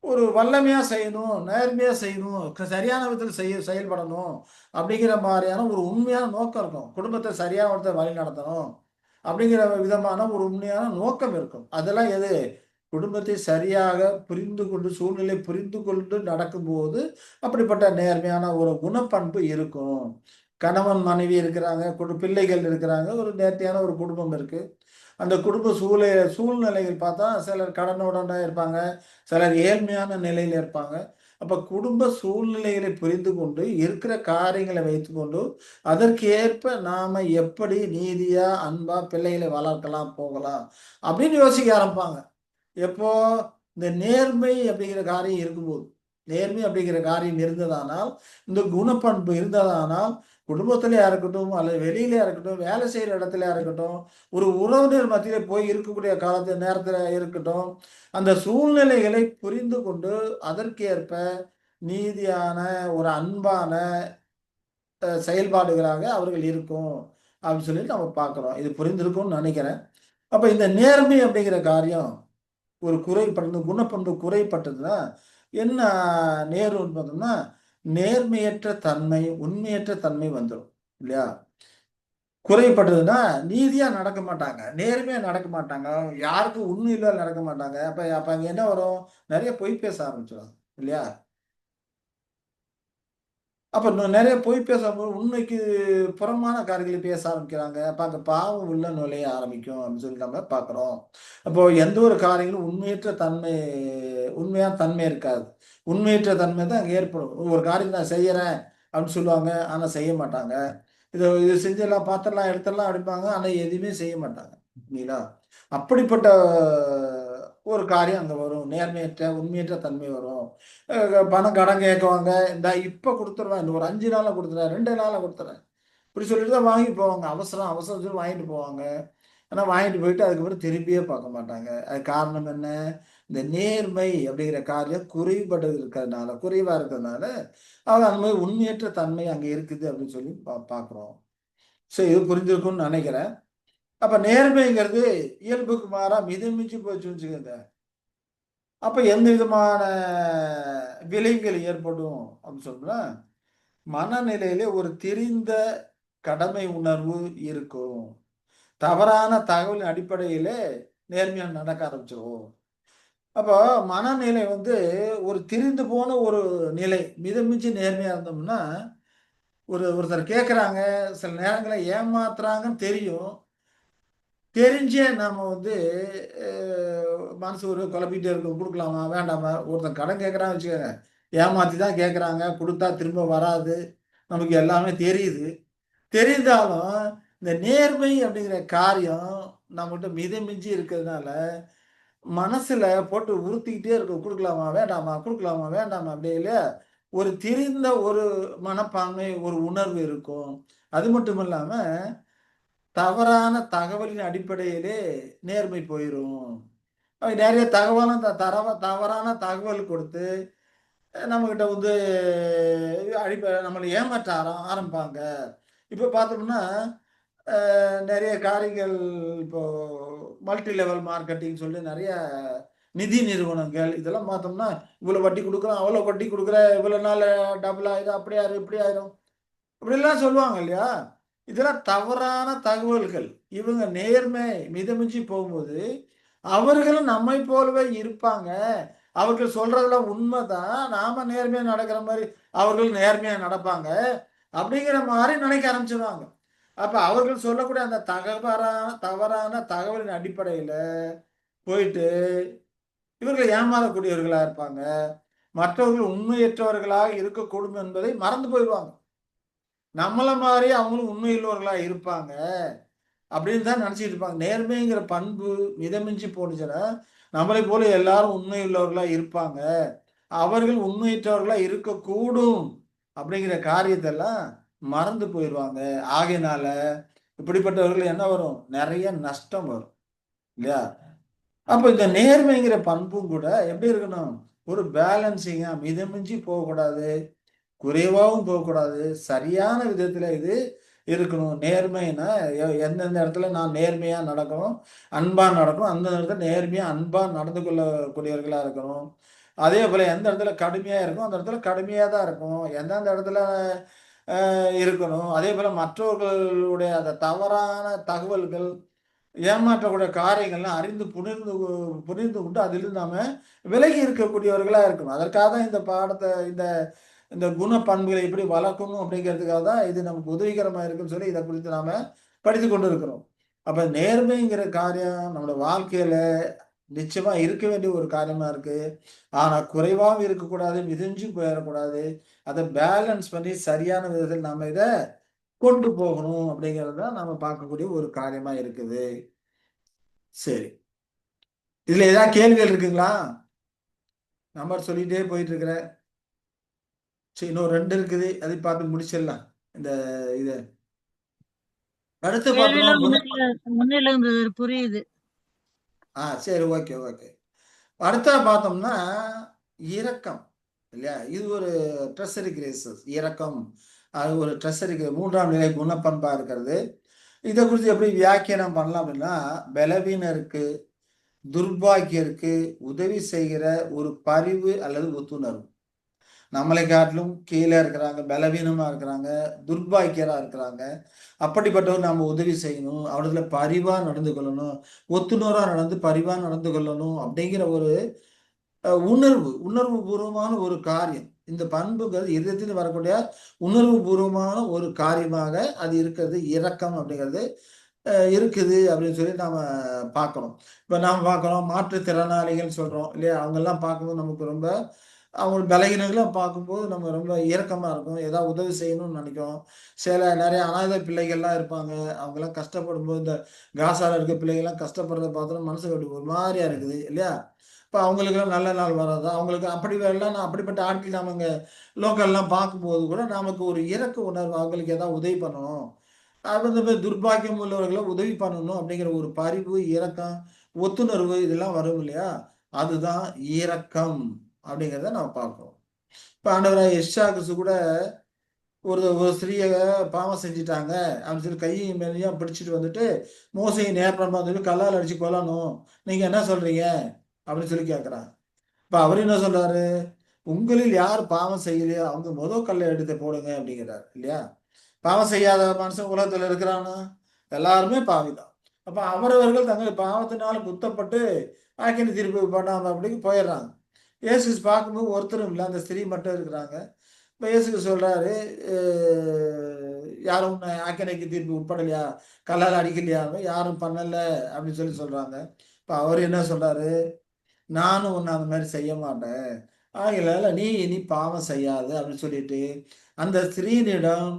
ஒரு வல்லமையா செய்யணும், நேர்மையா செய்யணும், சரியான விதத்தில் செயல்படணும் அப்படிங்கிற மாதிரியான ஒரு உண்மையான நோக்கம் இருக்கும். குடும்பத்தை சரியான விதத்தில் வழி நடத்தணும் அப்படிங்கிற விதமான ஒரு உண்மையான நோக்கம் இருக்கும். அதெல்லாம் எது? குடும்பத்தை சரியாக புரிந்து கொண்டு சூழ்நிலை புரிந்து கொண்டு நடக்கும்போது அப்படிப்பட்ட நேர்மையான ஒரு குணப்பண்பு இருக்கும். கணவன் மனைவி இருக்கிறாங்க, பிள்ளைகள் இருக்கிறாங்க, ஒரு நேர்த்தியான ஒரு குடும்பம் இருக்கு. அந்த குடும்ப சூழ்நிலைகள் பார்த்தா சிலர் கடனுடனே இருப்பாங்க, சிலர் ஏழ்மையான நிலையில இருப்பாங்க. அப்ப குடும்ப சூழ்நிலைகளை புரிந்து கொண்டு இருக்கிற காரியங்களை வைத்துக்கொண்டு அதற்கு ஏற்ப நாம எப்படி நீதியா அன்பா பிள்ளைகளை வளர்க்கலாம் போகலாம் அப்படின்னு யோசிக்க ஆரம்பிப்பாங்க. எப்போ இந்த நேர்மை அப்படிங்கிற காரியம் இருக்கும்போது, நேர்மை அப்படிங்கிற காரியம் இருந்ததானால், இந்த குணப்பண்பு இருந்ததானால் குடும்பத்திலயா இருக்கட்டும் அல்லது வெளியிலயா இருக்கட்டும், வேலை செய்யற இடத்துலயா இருக்கட்டும், ஒரு உறவினர் மத்தியில போய் இருக்கக்கூடிய நேரத்துல இருக்கட்டும், அந்த சூழ்நிலைகளை புரிந்து கொண்டு அதற்கேற்ப நீதியான ஒரு அன்பான செயல்பாடுகளாக அவர்கள் இருக்கும் அப்படின்னு சொல்லிட்டு நம்ம பார்க்கிறோம். இது புரிந்திருக்கும்னு நினைக்கிறேன். அப்ப இந்த நேர்மை அப்படிங்கிற காரியம் ஒரு குறைபட்டு குணப்பண்பு குறைப்பட்டதுன்னா என்ன நேரும்னு பார்த்தோம்னா, நேர்மையற்ற தன்மை, உண்மையற்ற தன்மை வந்துடும் இல்லையா? குறைபட்டதுன்னா நீதியா நடக்க மாட்டாங்க, நேர்மையா நடக்க மாட்டாங்க, யாருக்கும் உண்மையில நடக்க மாட்டாங்க. அப்ப அப்ப அங்க என்ன வரும்? நிறைய பொய் பேச ஆரம்பிச்சிடும் இல்லையா? அப்ப நிறைய பொய் பேசும்போது உண்மைக்கு புறம்பான காரியங்களை பேச ஆரம்பிக்கிறாங்க. அப்ப அங்க பாவம் உள்ள நுழைய ஆரம்பிக்கும் அப்படின்னு சொல்லி நம்ம பார்க்கிறோம். அப்போ எந்த ஒரு காரியங்களும் உண்மையான தன்மை இருக்காது. உண்மையற்ற தன்மை தான் அங்க ஏற்படும். ஒரு காரியம் நான் செய்யறேன் அப்படின்னு சொல்லுவாங்க. ஆனா செய்ய மாட்டாங்க. இது செஞ்சிடலாம், பாத்திரலாம் எடுத்துடலாம் அப்படிம்பாங்க. ஆனா எதுவுமே செய்ய மாட்டாங்க. இல்லைங்களா? அப்படிப்பட்ட ஒரு காரியம் அங்க வரும். நேர்மையற்ற, உண்மையற்ற தன்மை வரும். பணம் கடன் கேட்குவாங்க. இந்தா இப்ப குடுத்துருவேன். இந்த ஒரு 5 நாள்ல குடுத்துறேன், 2 நாள்ல குடுத்துறேன். இப்படி சொல்லிட்டு தான் வாங்கிட்டு போவாங்க. அவசரம், அவசரம் சொல்லி வாங்கிட்டு போவாங்க. ஆனா வாங்கிட்டு போயிட்டு அதுக்கப்புறம் திரும்பியே பார்க்க மாட்டாங்க. அதுக்கு காரணம் என்ன? இந்த நேர்மை அப்படிங்கிற காரியம் குறைவா இருக்கிறதுனால, அவங்க அந்த மாதிரி உண்மையற்ற தன்மை அங்க இருக்குது அப்படின்னு சொல்லி பார்க்கிறோம். சரி, இது புரிஞ்சிருக்கும்னு நினைக்கிறேன். அப்ப நேர்மைங்கிறது இயல்புக்கு மாறா மிதமிஞ்சி போச்சுன்னு வச்சுக்கோங்க. அப்ப எந்த விதமான விளைவுகள் ஏற்படும் அப்படின்னு சொன்னா, மனநிலையிலே ஒரு தெரிந்த கடமை உணர்வு இருக்கும். தவறான தகவலின் அடிப்படையிலே நேர்மையா நடக்க ஆரம்பிச்சிரும். அப்போ மனநிலை வந்து ஒரு திரிந்து போன ஒரு நிலை. மிதமிஞ்சி நேர்மையா இருந்தோம்னா, ஒருத்தர் கேட்குறாங்க, சில நேரங்களில் ஏமாத்துறாங்கன்னு தெரியும். தெரிஞ்சே நாம வந்து மனசு ஒரு குழப்பிட்டே இருக்கும். குடுக்கலாமா? வேண்டாமா? ஒருத்தன் கடன் கேட்குறான்னு வச்சுக்கங்க. ஏமாத்தி தான் கேட்குறாங்க. குடுத்தா திரும்ப வராது. நமக்கு எல்லாமே தெரியுது. தெரிந்தாலும், இந்த நேர்மை அப்படிங்கிற காரியம் நம்மகிட்ட மிதமிஞ்சி இருக்கிறதுனால, மனசுல போட்டு உறுத்திக்கிட்டே இருக்கும். குடுக்கலாமா? வேண்டாமா? குடுக்கலாமா? வேண்டாமா? அப்படியே ஒரு திரிந்த ஒரு மனப்பான்மை, ஒரு உணர்வு இருக்கும். அது மட்டும் இல்லாம, தவறான தகவலின் அடிப்படையிலே நேர்மை போயிரும். நெறைய தவறான தகவல் கொடுத்து, நம்மகிட்ட வந்து நம்மள ஏமாற்ற ஆரம்பிப்பாங்க. இப்ப பார்த்தோம்னா, நெறைய காரியங்கள் இப்போ மல்டி லெவல் மார்க்கெட்டிங் சொல்லி நெறைய நிதி நிறுவனங்கள் இதெல்லாம் பார்த்தோம்னா, இவ்வளோ வட்டி குடுக்குறோம், அவ்வளோ வட்டி குடுக்குறேன், இவ்வளோ நாள்ல டபுள் ஆயிரும், அப்படி ஆயிரும், இப்படி ஆயிரும். இப்படிலாம் சொல்லுவாங்க இல்லையா? இதெல்லாம் தவறான தகவல்கள். இவங்க நேர்மை மிதமிஞ்சி போகும்போது, அவர்களும் நம்மை போலவே இருப்பாங்க. அவர்கள் சொல்றதெல்லாம் உண்மைதான். நாம நேர்மையா நடக்கிற மாரி, அவர்கள் நேர்மையா நடப்பாங்க. அப்படிங்கிற மாரி நினைக்க ஆரம்பிச்சுருவாங்க. அப்ப அவர்கள் சொல்லக்கூடிய அந்த தவறான தகவலின் அடிப்படையில போயிட்டு, இவர்கள் ஏமாறக்கூடியவர்களா இருப்பாங்க. மற்றவர்கள் உண்மையற்றவர்களாக இருக்கக்கூடும் என்பதை மறந்து போயிருவாங்க. நம்மள மாரி அவங்களும் உண்மையுள்ளவர்களா இருப்பாங்க. அப்படின்னு தான் நினைச்சுட்டு இருப்பாங்க. நேர்மைங்கிற பண்பு மிதமிஞ்சி போணுச்சுன்னா, நம்மளைப் போல எல்லாரும் உண்மையுள்ளவர்களா இருப்பாங்க. அவர்கள் உண்மையற்றவர்களா இருக்கக்கூடும். அப்படிங்கிற காரியத்தெல்லாம் மறந்து போயிருவாங்க. ஆகையினால இப்படிப்பட்டவர்கள் என்ன வரும்? நெறைய நஷ்டம் வரும். இல்லையா? அப்ப இந்த நேர்மைங்கிற பண்பும் கூட எப்படி இருக்கணும்? ஒரு பேலன்சிங்கா மிதமிஞ்சி போகக்கூடாது. குறைவாவும் போகக்கூடாது. சரியான விதத்துல இது இருக்கணும். நேர்மைன்னா எந்தெந்த இடத்துல நான் நேர்மையா நடக்கணும், அன்பா நடக்கணும். அந்த இடத்துல நேர்மையா, அன்பா நடந்து கொள்ளக்கூடியவர்களா இருக்கணும். அதேபோல எந்த இடத்துல கடுமையா இருக்கோ, அந்த இடத்துல கடுமையா தான் இருக்கணும். எந்தெந்த இடத்துல இருக்கணும். அதேபோல மற்றவர்களுடைய அந்த தவறான தகவல்கள், ஏமாற்றக்கூடிய காரியங்கள்லாம் அறிந்து புரிந்து கொண்டு அதிலிருந்து நாம விலகி இருக்கக்கூடியவர்களா இருக்கணும். அதற்காக தான் இந்த பாடத்த இந்த இந்த குணப்பண்புகளை எப்படி வளர்க்கணும் அப்படிங்கிறதுக்காக தான் இது நமக்கு உதவிகரமா இருக்குன்னு சொல்லி இத குறித்து நாம படித்துக் கொண்டு இருக்கிறோம். அப்ப நேர்மைங்கிற காரியம் நம்முடைய வாழ்க்கையில நிச்சயமா இருக்க வேண்டிய ஒரு காரியமா இருக்கு. ஆனா குறைவாவும் இருக்கக்கூடாது, மிதஞ்சும் போயிறக்கூடாது. அத பேலன்ஸ் பண்ணி சரியான விதத்தில் நாம இத கொண்டு போகணும் அப்படிங்கிறது தான் நாம பார்க்கக்கூடிய ஒரு காரியமா இருக்குது. சரி. இதுல ஏதாவது கேள்விகள் இருக்குங்களா? நம்பர் சொல்லிட்டே போயிட்டு இருக்கிறேன். சரி இன்னும் 2 இருக்குது. அதையும் பார்த்து முடிச்சிடலாம். இந்த இத. அடுத்து பார்த்தோம்னா கேள்வியெல்லாம் ஒண்ணும் இல்ல பிரதர், புரியுது. சரி. Okay, okay. அடுத்தா பார்த்தோம்னா, இரக்கம். இல்லையா? இது ஒரு ட்ரெஷரி கிரேசஸ். இரக்கம். அது ஒரு ட்ரெஷரி 3ஆம் நிலை குணப்பண்பா இருக்கிறது. இத குறித்து எப்படி வியாக்கியானம் பண்ணலாம் அப்படின்னா, பலவீனருக்கு, துர்பாக்கியருக்கு உதவி செய்கிற ஒரு பரிவு அல்லது ஒத்துணர்வு. நம்மளை காட்டிலும் கீழ இருக்கிறாங்க, பலவீனமா இருக்கிறாங்க, துர்பாக்கியரா இருக்கிறாங்க. அப்படிப்பட்டவர் நாம உதவி செய்யணும். அவரிடத்துல பரிவா நடந்து கொள்ளணும். ஒத்துணர்வா நடந்து பரிவா நடந்து கொள்ளணும் அப்படிங்கிற ஒரு உணர்வு பூர்வமான ஒரு காரியம். இந்த பண்புகள் இதயத்தில் வரக்கூடிய உணர்வு பூர்வமான ஒரு காரியமாக அது இருக்கிறது. இரக்கம் அப்படிங்கிறது இருக்குது அப்படின்னு சொல்லி நாம பார்க்கிறோம். இப்ப நாம பார்க்கிறோம் மாற்றுத்திறனாளிகள் சொல்றோம் இல்லையா? அவங்கெல்லாம் பார்க்கும்போது நமக்கு ரொம்ப அவங்க பலகீனங்கள பார்க்கும்போது நம்ம ரொம்ப இரக்கமா இருக்கும். ஏதாவது உதவி செய்யணும்னு நினைக்கும். நெறைய அனாதை பிள்ளைகள்லாம் இருப்பாங்க. அவங்கலாம் கஷ்டப்படும்போது இந்த காசால இருக்க பிள்ளைகள்லாம் கஷ்டப்படுறத பார்த்தோன்னா மனசுக்கு அப்படி ஒரு மாரியா இருக்குது இல்லையா? இப்ப அவங்களுக்கெல்லாம் நல்ல நாள் வராதா? அவங்களுக்கு அப்படிப்பட்ட ஆட்கள் நாம இங்க லோக்கல்லாம் பார்க்கும்போது கூட நமக்கு ஒரு இரக்க உணர்வு அவங்களுக்கு ஏதாவது உதவி பண்ணணும். அது இந்த மாரி துர்பாக்கியம் உள்ளவர்கள உதவி பண்ணணும் அப்படிங்கிற ஒரு பரிவு, இரக்கம், ஒத்துணர்வு இதெல்லாம் வரும் இல்லையா? அதுதான் இரக்கம் அப்படிங்கிறத நம்ம பார்க்கிறோம். இப்ப ஆண்டவராகிய எஸ்சா கிறிஸ்து கூட ஒரு ஒரு ஸ்திரிய பாவம் செஞ்சுட்டாங்க அப்படின்னு சொல்லி கையும் மேலயும் பிடிச்சிட்டு வந்துட்டு, மோசேயும் நேர்பரமா சொல்லி கல்லால அடிச்சு கொல்லணும். நீங்க என்ன சொல்றீங்க? அப்படின்னு சொல்லி கேட்கிறாங்க. இப்ப அவரு என்ன சொல்றாரு? உங்களில் யார் பாவம் செய்யலையோ அவங்க கல்ல எடுத்து போடுங்க அப்படிங்கிறாரு இல்லையா? பாவம் செய்யாத மனுஷன் உலகத்துல இருக்கிறானா? எல்லாருமே பாவிதான். அப்ப அவரவர்கள் தங்கள் பாவத்தினால குத்தப்பட்டு ஆக்கினி தீர்ப்பு பண்ணாம அப்படிக்கு போயிடுறாங்க. இயேசு பார்க்கும்போது ஒருத்தரும் இல்லை, அந்த ஸ்திரீ மட்டும் இருக்கிறாங்க. இப்போ இயேசுக்கு சொல்றாரு, யாரும் உன்னை ஆக்கினைக்கு தீர்ப்பு உட்படலையா, கல்லால் அடிக்கலையா, யாரும் பண்ணல அப்படின்னு சொல்றாங்க. இப்போ அவர் என்ன சொல்றாரு, நானும் உன்னை அந்த மாதிரி செய்ய மாட்டேன், ஆகையால நீ இனி பாவம் செய்யாத அப்படின்னு சொல்லிட்டு அந்த ஸ்திரீனிடம்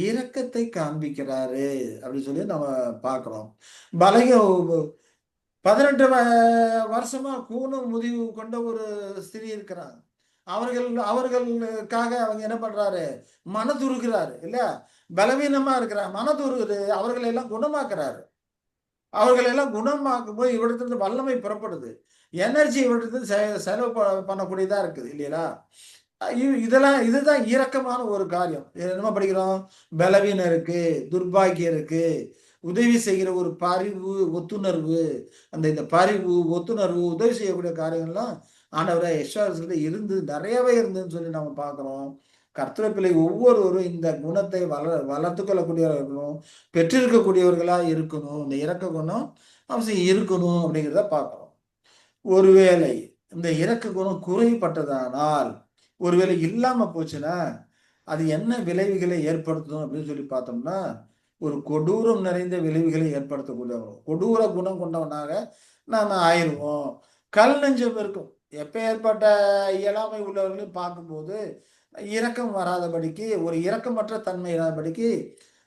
இரக்கத்தை காண்பிக்கிறாரு அப்படின்னு சொல்லி நம்ம பார்க்கிறோம். பலக 18 வருஷமா கூணும் முதிவு கொண்ட ஒரு ஸ்திரீ இருக்கிறாங்க. அவர்களுக்காக அவங்க என்ன பண்றாரு, மனதுருகிறாரு இல்ல, பலவீனமா இருக்கிறார், மனதுருகுது, அவர்களை எல்லாம் குணமாக்குறாரு. அவர்களை எல்லாம் குணமாக்கும் போது இவரிடத்துல வல்லமை புறப்படுது, எனர்ஜி இவரிடத்துல செலவு பண்ணக்கூடியதா இருக்குது இல்லையா. இதுதான் இரக்கமான ஒரு காரியம். என்ன படிக்கிறோம், பலவீனம் இருக்கு, துர்பாக்கியம் இருக்கு, உதவி செய்கிற ஒரு பரிவு, ஒத்துணர்வு, இந்த பரிவு, ஒத்துணர்வு, உதவி செய்யக்கூடிய காரியங்கள்லாம் ஆண்டவரை யெஷுவா இருந்து நிறையவே இருந்துன்னு சொல்லி நம்ம பார்க்கிறோம். கர்த்தருடைய பிள்ளை ஒவ்வொருவரும் இந்த குணத்தை வளர்த்து கொள்ளக்கூடியவர்களும் பெற்றிருக்கக்கூடியவர்களா இருக்கணும். இந்த இரக்க குணம் அவசியம் இருக்கணும் அப்படிங்கிறத பார்க்கிறோம். ஒருவேளை இந்த இரக்க குணம் குறைபட்டதானால், ஒருவேளை இல்லாம போச்சுன்னா அது என்ன விளைவுகளை ஏற்படுத்தும் அப்படின்னு சொல்லி பார்த்தோம்னா, ஒரு கொடூரம் நிறைந்த விளைவுகளை ஏற்படுத்தக்கூடியவங்க, கொடூர குணம் கொண்டவனாக நாம ஆயிடுவோம். கல் நெஞ்சம் இருக்கும். எப்பேற்பட்ட இயலாமை உள்ளவர்களையும் பார்க்கும்போது இரக்கம் வராதபடிக்கு, ஒரு இரக்கமற்ற தன்மை இல்லாதபடிக்கு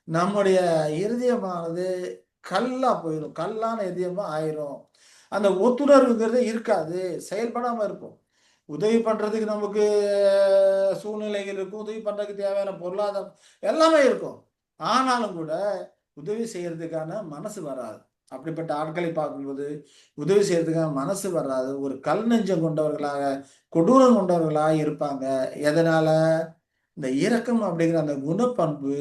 நம்முடைய இருதயமானது கல்லா போயிடும், கல்லான இதயமா ஆயிரும். அந்த ஒத்துணர்வுங்கிறது இருக்காது, செயல்படாம இருக்கும். உதவி பண்றதுக்கு நமக்கு சூழ்நிலைகள் இருக்கும், உதவி பண்றதுக்கு தேவையான பொருளாதாரம் எல்லாமே இருக்கும். ஆனாலும் கூட உதவி செய்யறதுக்கான மனசு வராது. அப்படிப்பட்ட ஆட்களை பார்க்கும்போது உதவி செய்யறதுக்கான மனசு வராது. ஒரு கல் நெஞ்சம் கொண்டவர்களாக, கொடூரம் கொண்டவர்களாக இருப்பாங்க. எதனால? இந்த இரக்கம் அப்படிங்கிற அந்த குணப்பண்பு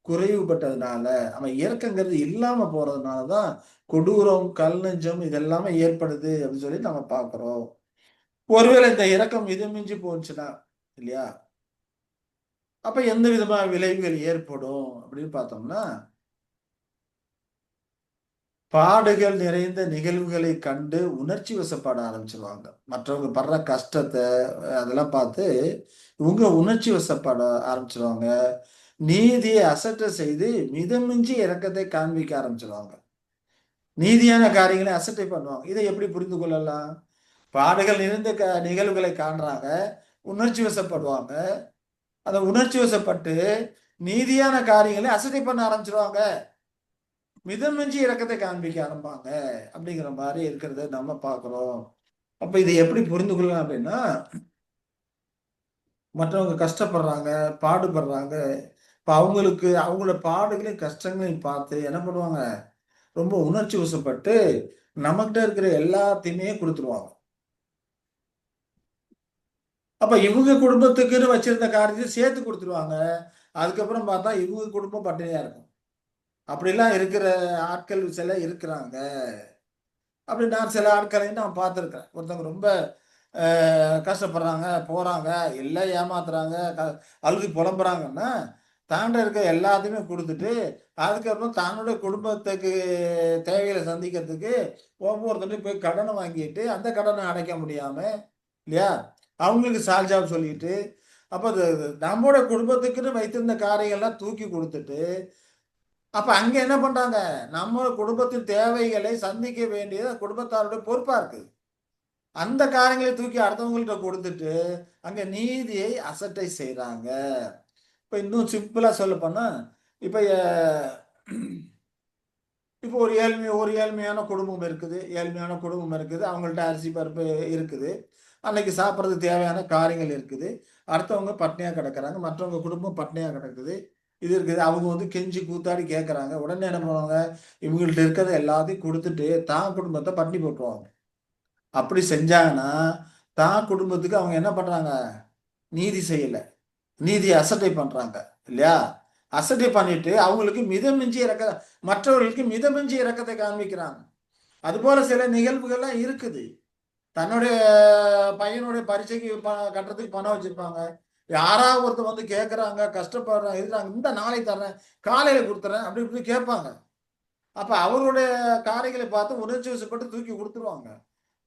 குறைவுபட்டதுனால, அவன் இரக்கங்கிறது இல்லாம போறதுனாலதான் கொடூரம், கல் நெஞ்சம் இதெல்லாமே ஏற்படுது அப்படின்னு சொல்லி நம்ம பார்க்கிறோம். ஒருவேளை இந்த இரக்கம் இது மிஞ்சி போச்சுன்னா இல்லையா, அப்ப எந்த விதமான விளைவுகள் ஏற்படும் அப்படின்னு பார்த்தோம்னா, பாடுகள் நிறைந்த நிகழ்வுகளை கண்டு உணர்ச்சி வசப்பட ஆரம்பிச்சிருவாங்க. மற்றவங்க படுற கஷ்டத்தை அதெல்லாம் பார்த்து இவங்க உணர்ச்சி வசப்பட ஆரம்பிச்சிருவாங்க. நீதியை அசட்டை செய்து மிதமிஞ்சி இரக்கத்தை காண்பிக்க ஆரம்பிச்சிருவாங்க. நீதியான காரியங்களை அசட்டை பண்ணுவாங்க. இதை எப்படி புரிந்து கொள்ளலாம்? பாடுகள் நிறைந்த நிகழ்வுகளை காண்றாங்க, உணர்ச்சி வசப்படுவாங்க. அந்த உணர்ச்சி வசப்பட்டு நீதியான காரியங்களை அசட்டை பண்ண ஆரம்பிச்சிருவாங்க, மிதமிஞ்சி இரக்கத்தை காண்பிக்க ஆரம்பிப்பாங்க அப்படிங்கிற மாதிரி இருக்கிறத நம்ம பார்க்கிறோம். அப்ப இதை எப்படி புரிந்து கொள்ளலாம் அப்படின்னா, மற்றவங்க கஷ்டப்படுறாங்க, பாடுபடுறாங்க, இப்ப அவங்களுக்கு அவங்களோட பாடுகளையும் கஷ்டங்களையும் பார்த்து என்ன பண்ணுவாங்க, ரொம்ப உணர்ச்சி வசப்பட்டு நம்மகிட்ட இருக்கிற எல்லாத்தையுமே கொடுத்துருவாங்க. அப்ப இவங்க குடும்பத்துக்குன்னு வச்சிருந்த காரியத்தை சேர்த்து கொடுத்துருவாங்க. அதுக்கப்புறம் பார்த்தா இவங்க குடும்பம் பட்டினியா இருக்கும். அப்படிலாம் இருக்கிற ஆட்கள் சில இருக்கிறாங்க. அப்படி நான் சில ஆட்களையும் நான் பார்த்துருக்கேன். ஒருத்தவங்க ரொம்ப கஷ்டப்படுறாங்க, போறாங்க, எல்லாம் ஏமாத்துறாங்க, அழுது புலம்புறாங்கன்னா, தாண்ட இருக்க எல்லாத்தையுமே கொடுத்துட்டு, அதுக்கப்புறம் தன்னுடைய குடும்பத்துக்கு தேவைகளை சந்திக்கிறதுக்கு ஒவ்வொருத்தரையும் போய் கடனை வாங்கிட்டு, அந்த கடனை அடைக்க முடியாம இல்லையா, அவங்களுக்கு சால்ஜாப் சொல்லிட்டு, அப்ப நம்மோட குடும்பத்துக்குன்னு வைத்திருந்த காரியங்கள்லாம் தூக்கி கொடுத்துட்டு, அப்ப அங்க என்ன பண்றாங்க, நம்ம குடும்பத்தின் தேவைகளை சந்திக்க வேண்டியது குடும்பத்தாருடைய பொறுப்பா இருக்கு. அந்த காரியங்களை தூக்கி அடுத்தவங்கள்ட்ட கொடுத்துட்டு அங்க நீதியை அசட்டை செய்றாங்க. இப்ப இன்னும் சிம்பிளா சொல்ல போனா, இப்ப இப்போ ஒரு ஏழ்மையான குடும்பம் இருக்குது, அவங்கள்ட்ட அரிசி பருப்பு இருக்குது, அன்னைக்கு சாப்பிட்றதுக்கு தேவையான காரியங்கள் இருக்குது. அடுத்தவங்க பட்னியா கிடக்குறாங்க, மற்றவங்க குடும்பம் பட்னியா கிடக்குது, இது இருக்குது. அவங்க வந்து கெஞ்சி கூத்தாடி கேட்குறாங்க. உடனே என்ன பண்ணுவாங்க, இவங்கள்ட்ட இருக்கிறத எல்லாத்தையும் கொடுத்துட்டு தான் குடும்பத்தை பட்னி போட்டுருவாங்க. அப்படி செஞ்சாங்கன்னா தான் குடும்பத்துக்கு அவங்க என்ன பண்றாங்க, நீதி செய்யல, நீதியை அசட்டை பண்றாங்க இல்லையா. அசட்டை பண்ணிட்டு அவங்களுக்கு மிதமிஞ்சி இறக்க, மற்றவர்களுக்கு மிதமிஞ்சி இறக்கத்தை காண்பிக்கிறாங்க. அது போல சில நிகழ்வுகள்லாம் இருக்குது. தன்னுடைய பையனுடைய பரீட்சைக்கு கட்டுறதுக்கு பணம் வச்சிருப்பாங்க, யாராவது ஒருத்தர் வந்து கேட்கறாங்க, கஷ்டப்படுறாங்க, இருக்கிறாங்க, இந்த நாளை தர்றேன், காலையில கொடுத்துறேன் அப்படி இப்படி கேட்பாங்க. அப்ப அவருடைய காரியங்களை பார்த்து உணர்ச்சி வசப்பட்டு தூக்கி கொடுத்துருவாங்க.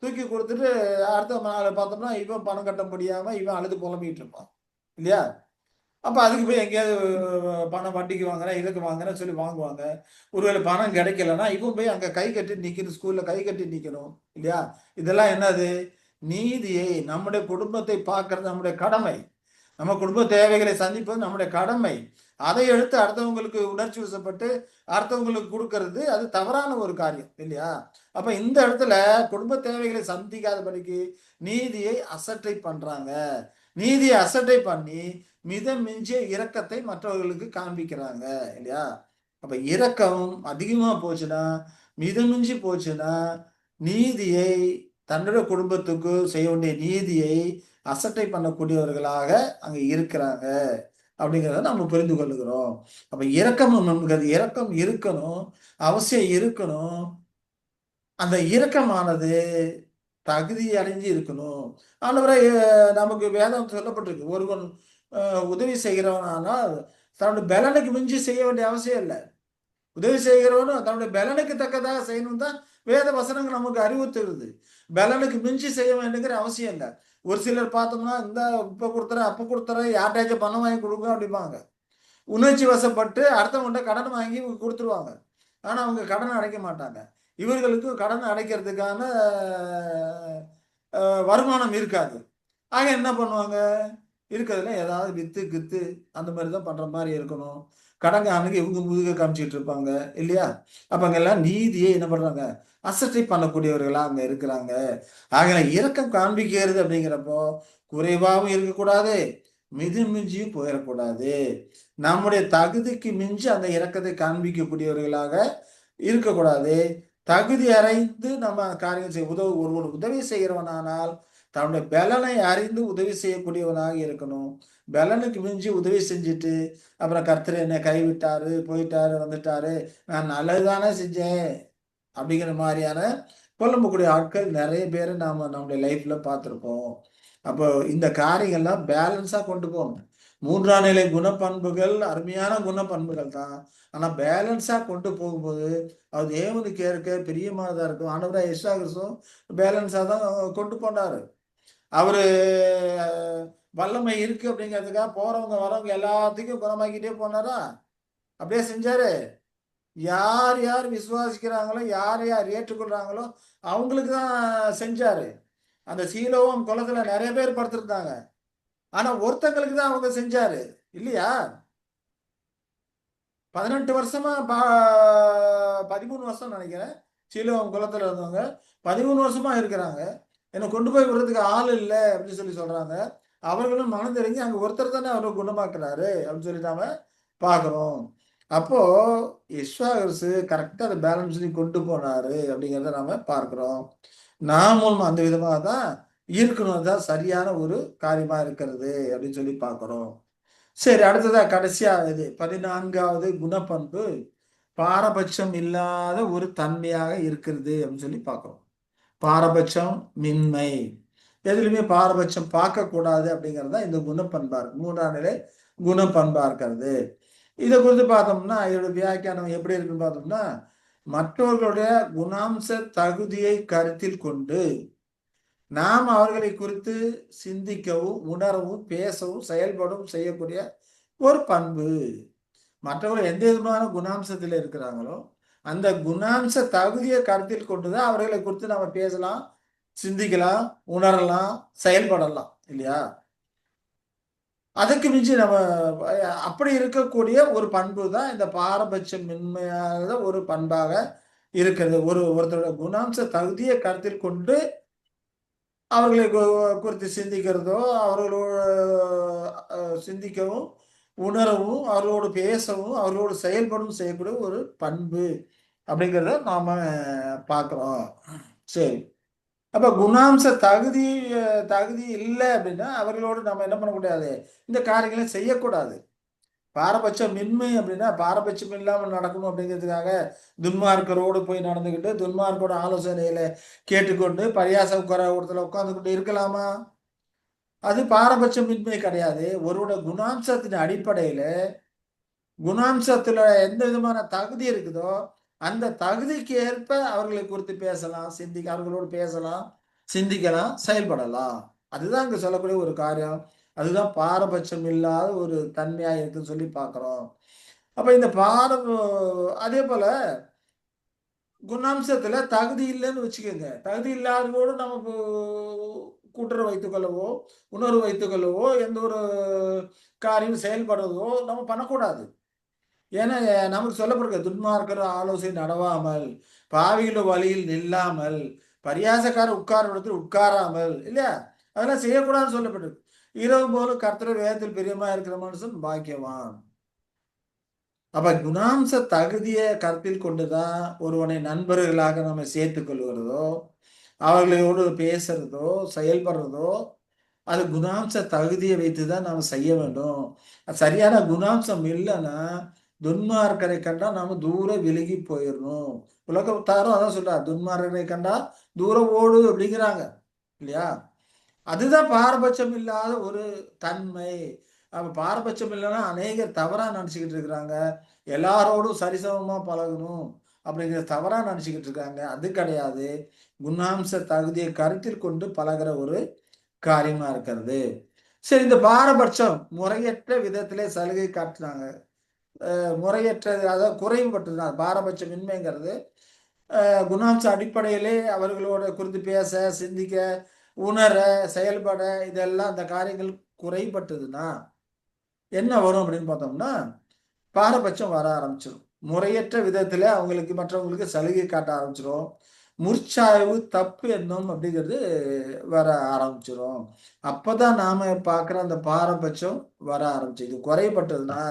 தூக்கி கொடுத்துட்டு அடுத்த நாள் பார்த்தோம்னா இவன் பணம் கட்ட முடியாம இவன் அழுது புலம்பிட்டு இருப்பான் இல்லையா? அப்ப அதுக்கு போய் எங்கேயாவது பணம் வட்டிக்கு வாங்குறேன், இதுக்கு வாங்குறேன்னு சொல்லி வாங்குவாங்க. ஒருவேளை பணம் கிடைக்கலன்னா இவன் போய் அங்க கை கட்டி நிக்கணும், ஸ்கூல்ல கை கட்டி நிக்கணும் இல்லையா? இதெல்லாம் என்னது? நீதியை, நம்முடைய குடும்பத்தை பார்க்கறது நம்முடைய கடமை. நம்ம குடும்ப தேவைகளை சந்திப்பது நம்முடைய கடமை. அதை எடுத்து அடுத்தவங்களுக்கு உணர்ச்சி வசப்பட்டு அடுத்தவங்களுக்கு கொடுக்கறது அது தவறான ஒரு காரியம் இல்லையா? அப்ப இந்த இடத்துல குடும்ப தேவைகளை சந்திக்காதபடிக்கு நீதியை அசட்டை பண்றாங்க. நீதியை அசட்டை பண்ணி மிதம் மிஞ்சிய இரக்கத்தை மற்றவர்களுக்கு காண்பிக்கிறாங்க இல்லையா? அப்ப இரக்கம் அதிகமா போச்சுன்னா, மிதமிஞ்சி போச்சுன்னா, நீதியை தன்னுடைய குடும்பத்துக்கு செய்ய வேண்டிய நீதியை அசட்டை பண்ணக்கூடியவர்களாக அங்க இருக்கிறாங்க அப்படிங்கிறத நம்ம புரிந்து கொள்ளுகிறோம். அப்ப இரக்கம் நமக்கு இரக்கம் இருக்கணும், அவசியம் இருக்கணும். அந்த இரக்கமானது தகுதி அடைஞ்சு இருக்கணும். ஆண்டவரே நமக்கு வேதம் சொல்லப்பட்டிருக்கு. ஒருவன் உதவி செய்கிறவனானால் தன்னுடைய பலனுக்கு மிஞ்சி செய்ய வேண்டிய அவசியம் இல்லை. உதவி செய்கிறவனும் தன்னுடைய பலனுக்கு தக்கதாக செய்யணும் தான் வேத வசனங்கள் நமக்கு அறிவுறுத்துகிறது. பலனுக்கு மிஞ்சி செய்ய வேண்டுங்கிற அவசியம் இல்லை. ஒரு சிலர் பார்த்தோம்னா இந்த இப்ப கொடுத்துறேன் அப்ப கொடுத்துறேன் யார்ட்டாச்சும் பணம் வாங்கி கொடுங்க அப்படிம்பாங்க. உணர்ச்சி வசப்பட்டு அடுத்தவங்கள்ட்ட கடன் வாங்கி கொடுத்துருவாங்க. ஆனா அவங்க கடன் அடைக்க மாட்டாங்க. இவர்களுக்கு கடன் அடைக்கிறதுக்கான வருமானம் இருக்காது. ஆக என்ன பண்ணுவாங்க? இருக்கிறதுல ஏதாவது வித்து கித்து அந்த மாதிரி தான் பண்ற மாதிரி இருக்கணும். கடங்காரனுக்கு இவங்க முதுக காமிச்சிட்டு இருப்பாங்க இல்லையா? அப்ப அங்கெல்லாம் நீதியை என்ன பண்றாங்க? அசட்டை பண்ணக்கூடியவர்களா அங்க இருக்கிறாங்க. ஆக இரக்கம் காண்பிக்கிறது அப்படிங்கிறப்போ குறைவாகவும் இருக்கக்கூடாது, மிஞ்சியும் போயிடக்கூடாது. நம்முடைய தகுதிக்கு மிஞ்சி அந்த இரக்கத்தை காண்பிக்கக்கூடியவர்களாக இருக்கக்கூடாது. தகுதி அறிந்து நம்ம காரியம் செய்ய ஒருவன் உதவி செய்கிறவனானால் தன்னுடைய பலனை அறிந்து உதவி செய்யக்கூடியவனாக இருக்கணும். பலனுக்கு மிஞ்சி உதவி செஞ்சுட்டு அப்புறம் கர்த்தர் என்னை கைவிட்டாரு, போயிட்டாரு, வந்துட்டாரு, நான் நல்லதுதானே செஞ்சேன் அப்படிங்கிற மாதிரியான புலம்பக்கூடிய ஆட்கள் நிறைய பேர் நாம நம்முடைய லைஃப்ல பார்த்துருப்போம். அப்போ இந்த காரியங்கள்லாம் பேலன்ஸா கொண்டு போகணும். 3ஆம் நிலை குணப்பண்புகள் அருமையான குணப்பண்புகள் தான். ஆனா பேலன்ஸா கொண்டு போகும்போது அது தேவனுக்கு ஏற்க பிரியமானதா இருக்கும். ஆண்டவராக இயேசு கிறிஸ்துவும் பேலன்ஸா தான் கொண்டு போனாரு. அவரு வல்லமை இருக்கு அப்படிங்கிறதுக்காக போறவங்க வரவங்க எல்லாத்துக்கும் குணமாக்கிட்டே போனாரா? அப்படியே செஞ்சாரு. யார் யார் விசுவாசிக்கிறாங்களோ, யார் யார் ஏற்றுக்கொள்றாங்களோ அவங்களுக்கு தான் செஞ்சாரு. அந்த சீலோவும் குளத்துல நிறைய பேர் படுத்திருந்தாங்க. ஆனா ஒருத்தங்களுக்கு தான் அவங்க செஞ்சாரு இல்லையா? 18 வருஷமா 13 வருஷம் நினைக்கிறேன். சீலோகம் குளத்துல இருந்தவங்க 13 வருஷமா இருக்கிறாங்க. என்னை கொண்டு போய் விடுறதுக்கு ஆள் இல்லை அப்படின்னு சொல்லி சொல்றாங்க. அவர்களும் மனம் தெரிஞ்சு அங்க ஒருத்தர் தானே அவரை குணமாக்குறாரு அப்படின்னு சொல்லி நாம பாக்குறோம். அப்போ இஸ்வாகர்ஸ் கரெக்டா அதை பேலன்ஸ் பண்ணி கொண்டு போனாரு அப்படிங்கிறத நாம பார்க்கிறோம். நாமும் அந்த விதமாக தான் இருக்கணும். தான் சரியான ஒரு காரியமா இருக்கிறது அப்படின்னு சொல்லி பார்க்கிறோம். சரி, அடுத்ததா கடைசியா இது 14வது குணப்பண்பு பாரபட்சம் இல்லாத ஒரு தன்மையாக இருக்கிறது அப்படின்னு சொல்லி பார்க்கிறோம். பாரபட்சம் மின்மை, எதுலையுமே பாரபட்சம் பார்க்கக்கூடாது அப்படிங்கிறது தான் இந்த குணப்பண்பா இருக்கு. 3ஆம் நிலை குணப்பண்பா இருக்கிறது. இதை குறித்து பார்த்தோம்னா இதோட வியாக்கியானம் எப்படி இருக்குன்னு பார்த்தோம்னா, மற்றவர்களுடைய குணாம்ச தகுதியை கருத்தில் கொண்டு நாம் அவர்களை குறித்து சிந்திக்கவும் உணரவும் பேசவும் செயல்படவும் செய்யக்கூடிய ஒரு பண்பு. மற்றவர்கள் எந்த விதமான குணாம்சத்தில் இருக்கிறாங்களோ அந்த குணாம்ச தகுதியை கருத்தில் கொண்டுதான் அவர்களை குறித்து நம்ம பேசலாம், சிந்திக்கலாம், உணரலாம், செயல்படலாம் இல்லையா? அதுக்கு மிஞ்சி நம்ம அப்படி இருக்கக்கூடிய ஒரு பண்பு தான் இந்த பாரபட்சம் மின்மையாத ஒரு பண்பாக இருக்கிறது. ஒருத்தரோட குணாம்ச தகுதியை கருத்தில் கொண்டு அவர்களை குறித்து சிந்திக்கிறதோ அவர்களோட சிந்திக்கவும் உணரவும் அவர்களோடு பேசவும் அவர்களோடு செயல்படவும் செய்யக்கூடிய ஒரு பண்பு அப்படிங்கிறத நாம பார்க்கிறோம். சரி, அப்ப குணாம்ச தகுதி இல்லை அப்படின்னா அவர்களோடு நம்ம என்ன பண்ணக்கூடாது? இந்த காரியங்களை செய்யக்கூடாது. பாரபட்சம் மின்மை அப்படின்னா பாரபட்சம் இல்லாமல் நடக்கணும் அப்படிங்கிறதுக்காக துன்மார்க்கரோடு போய் நடந்துக்கிட்டு துன்மார்க்கோட ஆலோசனையில கேட்டுக்கொண்டு பரியாச கூடத்துல உட்கார்ந்துக்கிட்டு இருக்கலாமா? அது பாரபட்சமின்மை கிடையாது. ஒருவரோட குணாம்சத்தின் அடிப்படையில குணாம்சத்துல எந்த விதமான தகுதி இருக்குதோ அந்த தகுதிக்கு ஏற்ப அவர்களை குறித்து பேசலாம், அவர்களோடு பேசலாம், சிந்திக்கலாம், செயல்படலாம். அதுதான் இங்க சொல்லக்கூடிய ஒரு காரியம். அதுதான் பாரபட்சம் இல்லாத ஒரு தன்மையா இருக்குன்னு சொல்லி பார்க்கிறோம். அப்ப இந்த அதே போல குணாம்சத்துல தகுதி இல்லைன்னு வச்சுக்கோங்க. தகுதி இல்லாதவோடு நமக்கு கூட்டுறவு வைத்துக் கொள்ளவோ, உணர்வு வைத்துக் கொள்ளவோ, எந்த ஒரு காரியம் செயல்படுறதோ நம்ம பண்ணக்கூடாது. ஏன்னா நமக்கு சொல்லப்படுகிறது, துன்மார்க்கர் ஆலோசனை நடவாமல், பாவிகள வழியில் நில்லாமல், பரியாசக்கார உட்கார இடத்தில் உட்காராமல், இல்லையா? அதெல்லாம் செய்யக்கூடாதுன்னு சொல்லப்பட்டிருக்கு. இரவு போல கர்த்தர் வேதத்தில் பிரியமா இருக்கிற மனுஷன் பாக்கியவான். அப்ப குணாம்ச தகுதியை கருத்தில் கொண்டுதான் ஒருவனை நண்பர்களாக நம்ம சேர்த்துக் கொள்கிறதோ, அவர்களோடு பேசுறதோ, செயல்படுறதோ, அது குணாம்ச தகுதியை வைத்துதான் நாம செய்ய வேண்டும். சரியான குணாம்சம் இல்லைன்னா துன்மார்க்கரை கண்டா நாம தூரம் விலகி போயிடணும். உலகத்தாரும் அதான் சொல்றாரு, துன்மார்க்கரை கண்டா தூரம் ஓடு அப்படிங்கிறாங்க, இல்லையா? அதுதான் பாரபட்சம் இல்லாத ஒரு தன்மை. அப்ப பாரபட்சம் இல்லைன்னா அநேகர் தவறா நினைச்சுக்கிட்டு இருக்கிறாங்க. எல்லாரோடும் சரிசமமா பழகணும் அப்படிங்கிற தவறா நினைச்சுக்கிட்டு இருக்காங்க. அது கிடையாது. குணாம்ச தகுதியை கருத்தில் கொண்டு பழகிற ஒரு காரியமா இருக்கிறது. சரி, இந்த பாரபட்சம் முறையற்ற விதத்திலே சலுகை காட்டுறாங்க. முறையற்ற, அதாவது குறைபட்டுதான் பாரபட்சமின்மைங்கிறது. குணாம்ச அடிப்படையிலே அவர்களோட குறித்து பேச, சிந்திக்க, உணர, செயல்பட, இதெல்லாம் அந்த காரியங்கள் குறைபட்டதுன்னா என்ன வரும் அப்படின்னு பார்த்தோம்னா பாரபட்சம் வர ஆரம்பிச்சிடும். முறையற்ற விதத்துல அவங்களுக்கு மற்றவங்களுக்கு சலுகை காட்ட ஆரம்பிச்சிடும். முற்சாய்வு, தப்பு எண்ணம் அப்படிங்கிறது வர ஆரம்பிச்சிடும். அப்பதான் நாம பார்க்குற அந்த பாரபட்சம் வர ஆரம்பிச்சு. இது குறைபட்டதுன்னா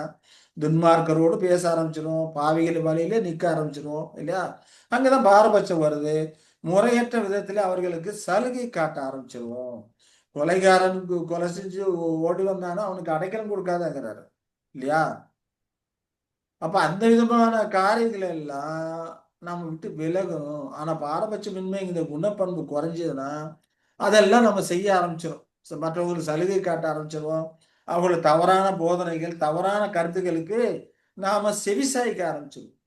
துன்மார்க்கரோடு பேச ஆரம்பிச்சிடும், பாவிகள் வழியிலே நிற்க ஆரம்பிச்சிடும், இல்லையா? அங்கதான் பாரபட்சம் வருது. முறையற்ற விதத்துல அவர்களுக்கு சலுகை காட்ட ஆரம்பிச்சிருவோம். கொலைகாரனுக்கு கொலை செஞ்சு ஓடி வந்தானா அவனுக்கு அடைக்கலம் கொடுக்காதங்கிறாரு, இல்லையா? அப்ப அந்த விதமான காரியங்களை எல்லாம் நம்ம விட்டு விலகணும். ஆனா பாரபட்சமின்மை இந்த குணப்பண்பு குறைஞ்சதுன்னா அதெல்லாம் நம்ம செய்ய ஆரம்பிச்சிடும். மற்றவங்களுக்கு சலுகை காட்ட ஆரம்பிச்சிருவோம். அவங்களோட தவறான போதனைகள், தவறான கருத்துக்களுக்கு நாம செவிசாய்க்க ஆரம்பிச்சிடும்.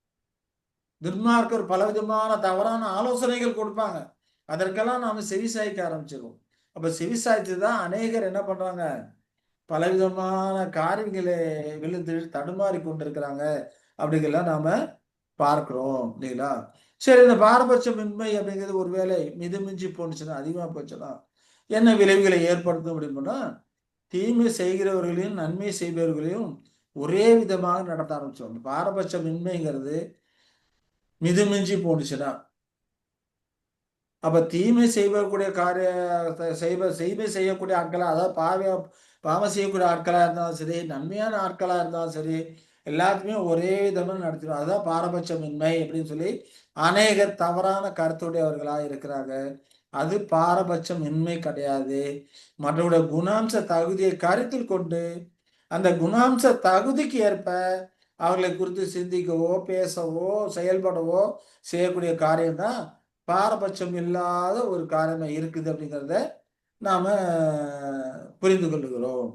துன்மார்க்கர் பலவிதமான தவறான ஆலோசனைகள் கொடுப்பாங்க. அதற்கெல்லாம் நாம செவிசாய்க்க ஆரம்பிச்சிருவோம். அப்ப செவிசாய்த்து தான் அநேகர் என்ன பண்றாங்க, பலவிதமான காரியங்களை விழுந்து தடுமாறி கொண்டிருக்கிறாங்க அப்படிங்கலாம் நாம பார்க்கிறோம், இல்லைங்களா? சரி, இந்த பாரபட்சமின்மை அப்படிங்கிறது ஒருவேளை மிதமிஞ்சி போனுச்சுன்னா, அதிகமா போச்சுன்னா என்ன விளைவுகளை ஏற்படுத்தும் அப்படின்னா, தீமை செய்கிறவர்களையும் நன்மை செய்பவர்களையும் ஒரே விதமாக நடத்த ஆரம்பிச்சோம். பாரபட்சமின்மைங்கிறது மிதமிஞ்சி போனுச்சுன்னா, அப்ப தீமை செய்யக்கூடிய செய்மை செய்யக்கூடிய ஆட்களா, அதாவது பாவம் செய்யக்கூடிய ஆட்களா இருந்தாலும் சரி, நன்மையான ஆட்களா இருந்தாலும் சரி, எல்லாத்துக்குமே ஒரே விதமா நடத்திடும். அதுதான் பாரபட்சமின்மை அப்படின்னு சொல்லி அநேகர் தவறான கருத்துடையவர்களா இருக்கிறாங்க. அது பாரபட்சமின்மை கிடையாது. மற்றவருடைய குணாம்ச தகுதியை கருத்தில் கொண்டு அந்த குணாம்ச தகுதிக்கு ஏற்ப அவர்களை குறித்து சிந்திக்கவோ, பேசவோ, செயல்படவோ செய்யக்கூடிய காரியம் தான் பாரபட்சம் இல்லாத ஒரு காரியமா இருக்குது அப்படிங்கிறத நாம புரிந்து கொள்ளுகிறோம்.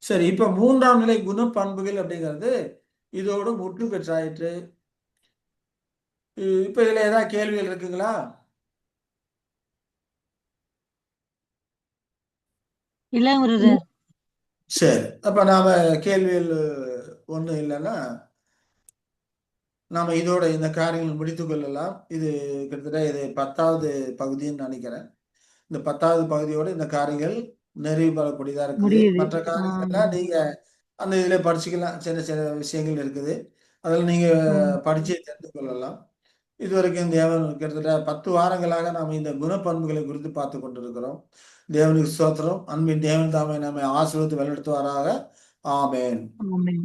சரி, இப்ப 3ஆம் நிலை குணப்பண்புகள் அப்படிங்கிறது இதோடு முற்று பெற்றாயிற்று. இப்ப இதுல ஏதாவது கேள்விகள் இருக்குங்களா? இல்ல பிரதர். சரி, அப்ப நாம கேள்விகள் ஒண்ணும் இல்லைன்னா நாம இதோட இந்த காரியங்கள் முடித்துக் கொள்ளலாம். இது கிட்டத்தட்ட இது 10வது பகுதின்னு நினைக்கிறேன். இந்த 10வது பகுதியோட இந்த காரியங்கள் நிறைவு பெறக்கூடியதா இருக்குது. முடியுது. மற்ற காரியங்கள்லாம் நீங்க அந்த இதுல படிச்சுக்கலாம். சின்ன சின்ன விஷயங்கள் இருக்குது. அதில் நீங்க படிச்சு தெரிந்து கொள்ளலாம். இதுவரைக்கும் தேவன் கிட்டத்தட்ட 10 வாரங்களாக நாம் இந்த குணப்பண்புகளை குறித்து பார்த்து கொண்டிருக்கிறோம். தேவனுக்கு ஸ்தோத்திரம். அன்பின் தேவன் தாமே நம்மை ஆசீர்வதித்து வழிநடத்துவாராக. ஆமென். ஆமென்.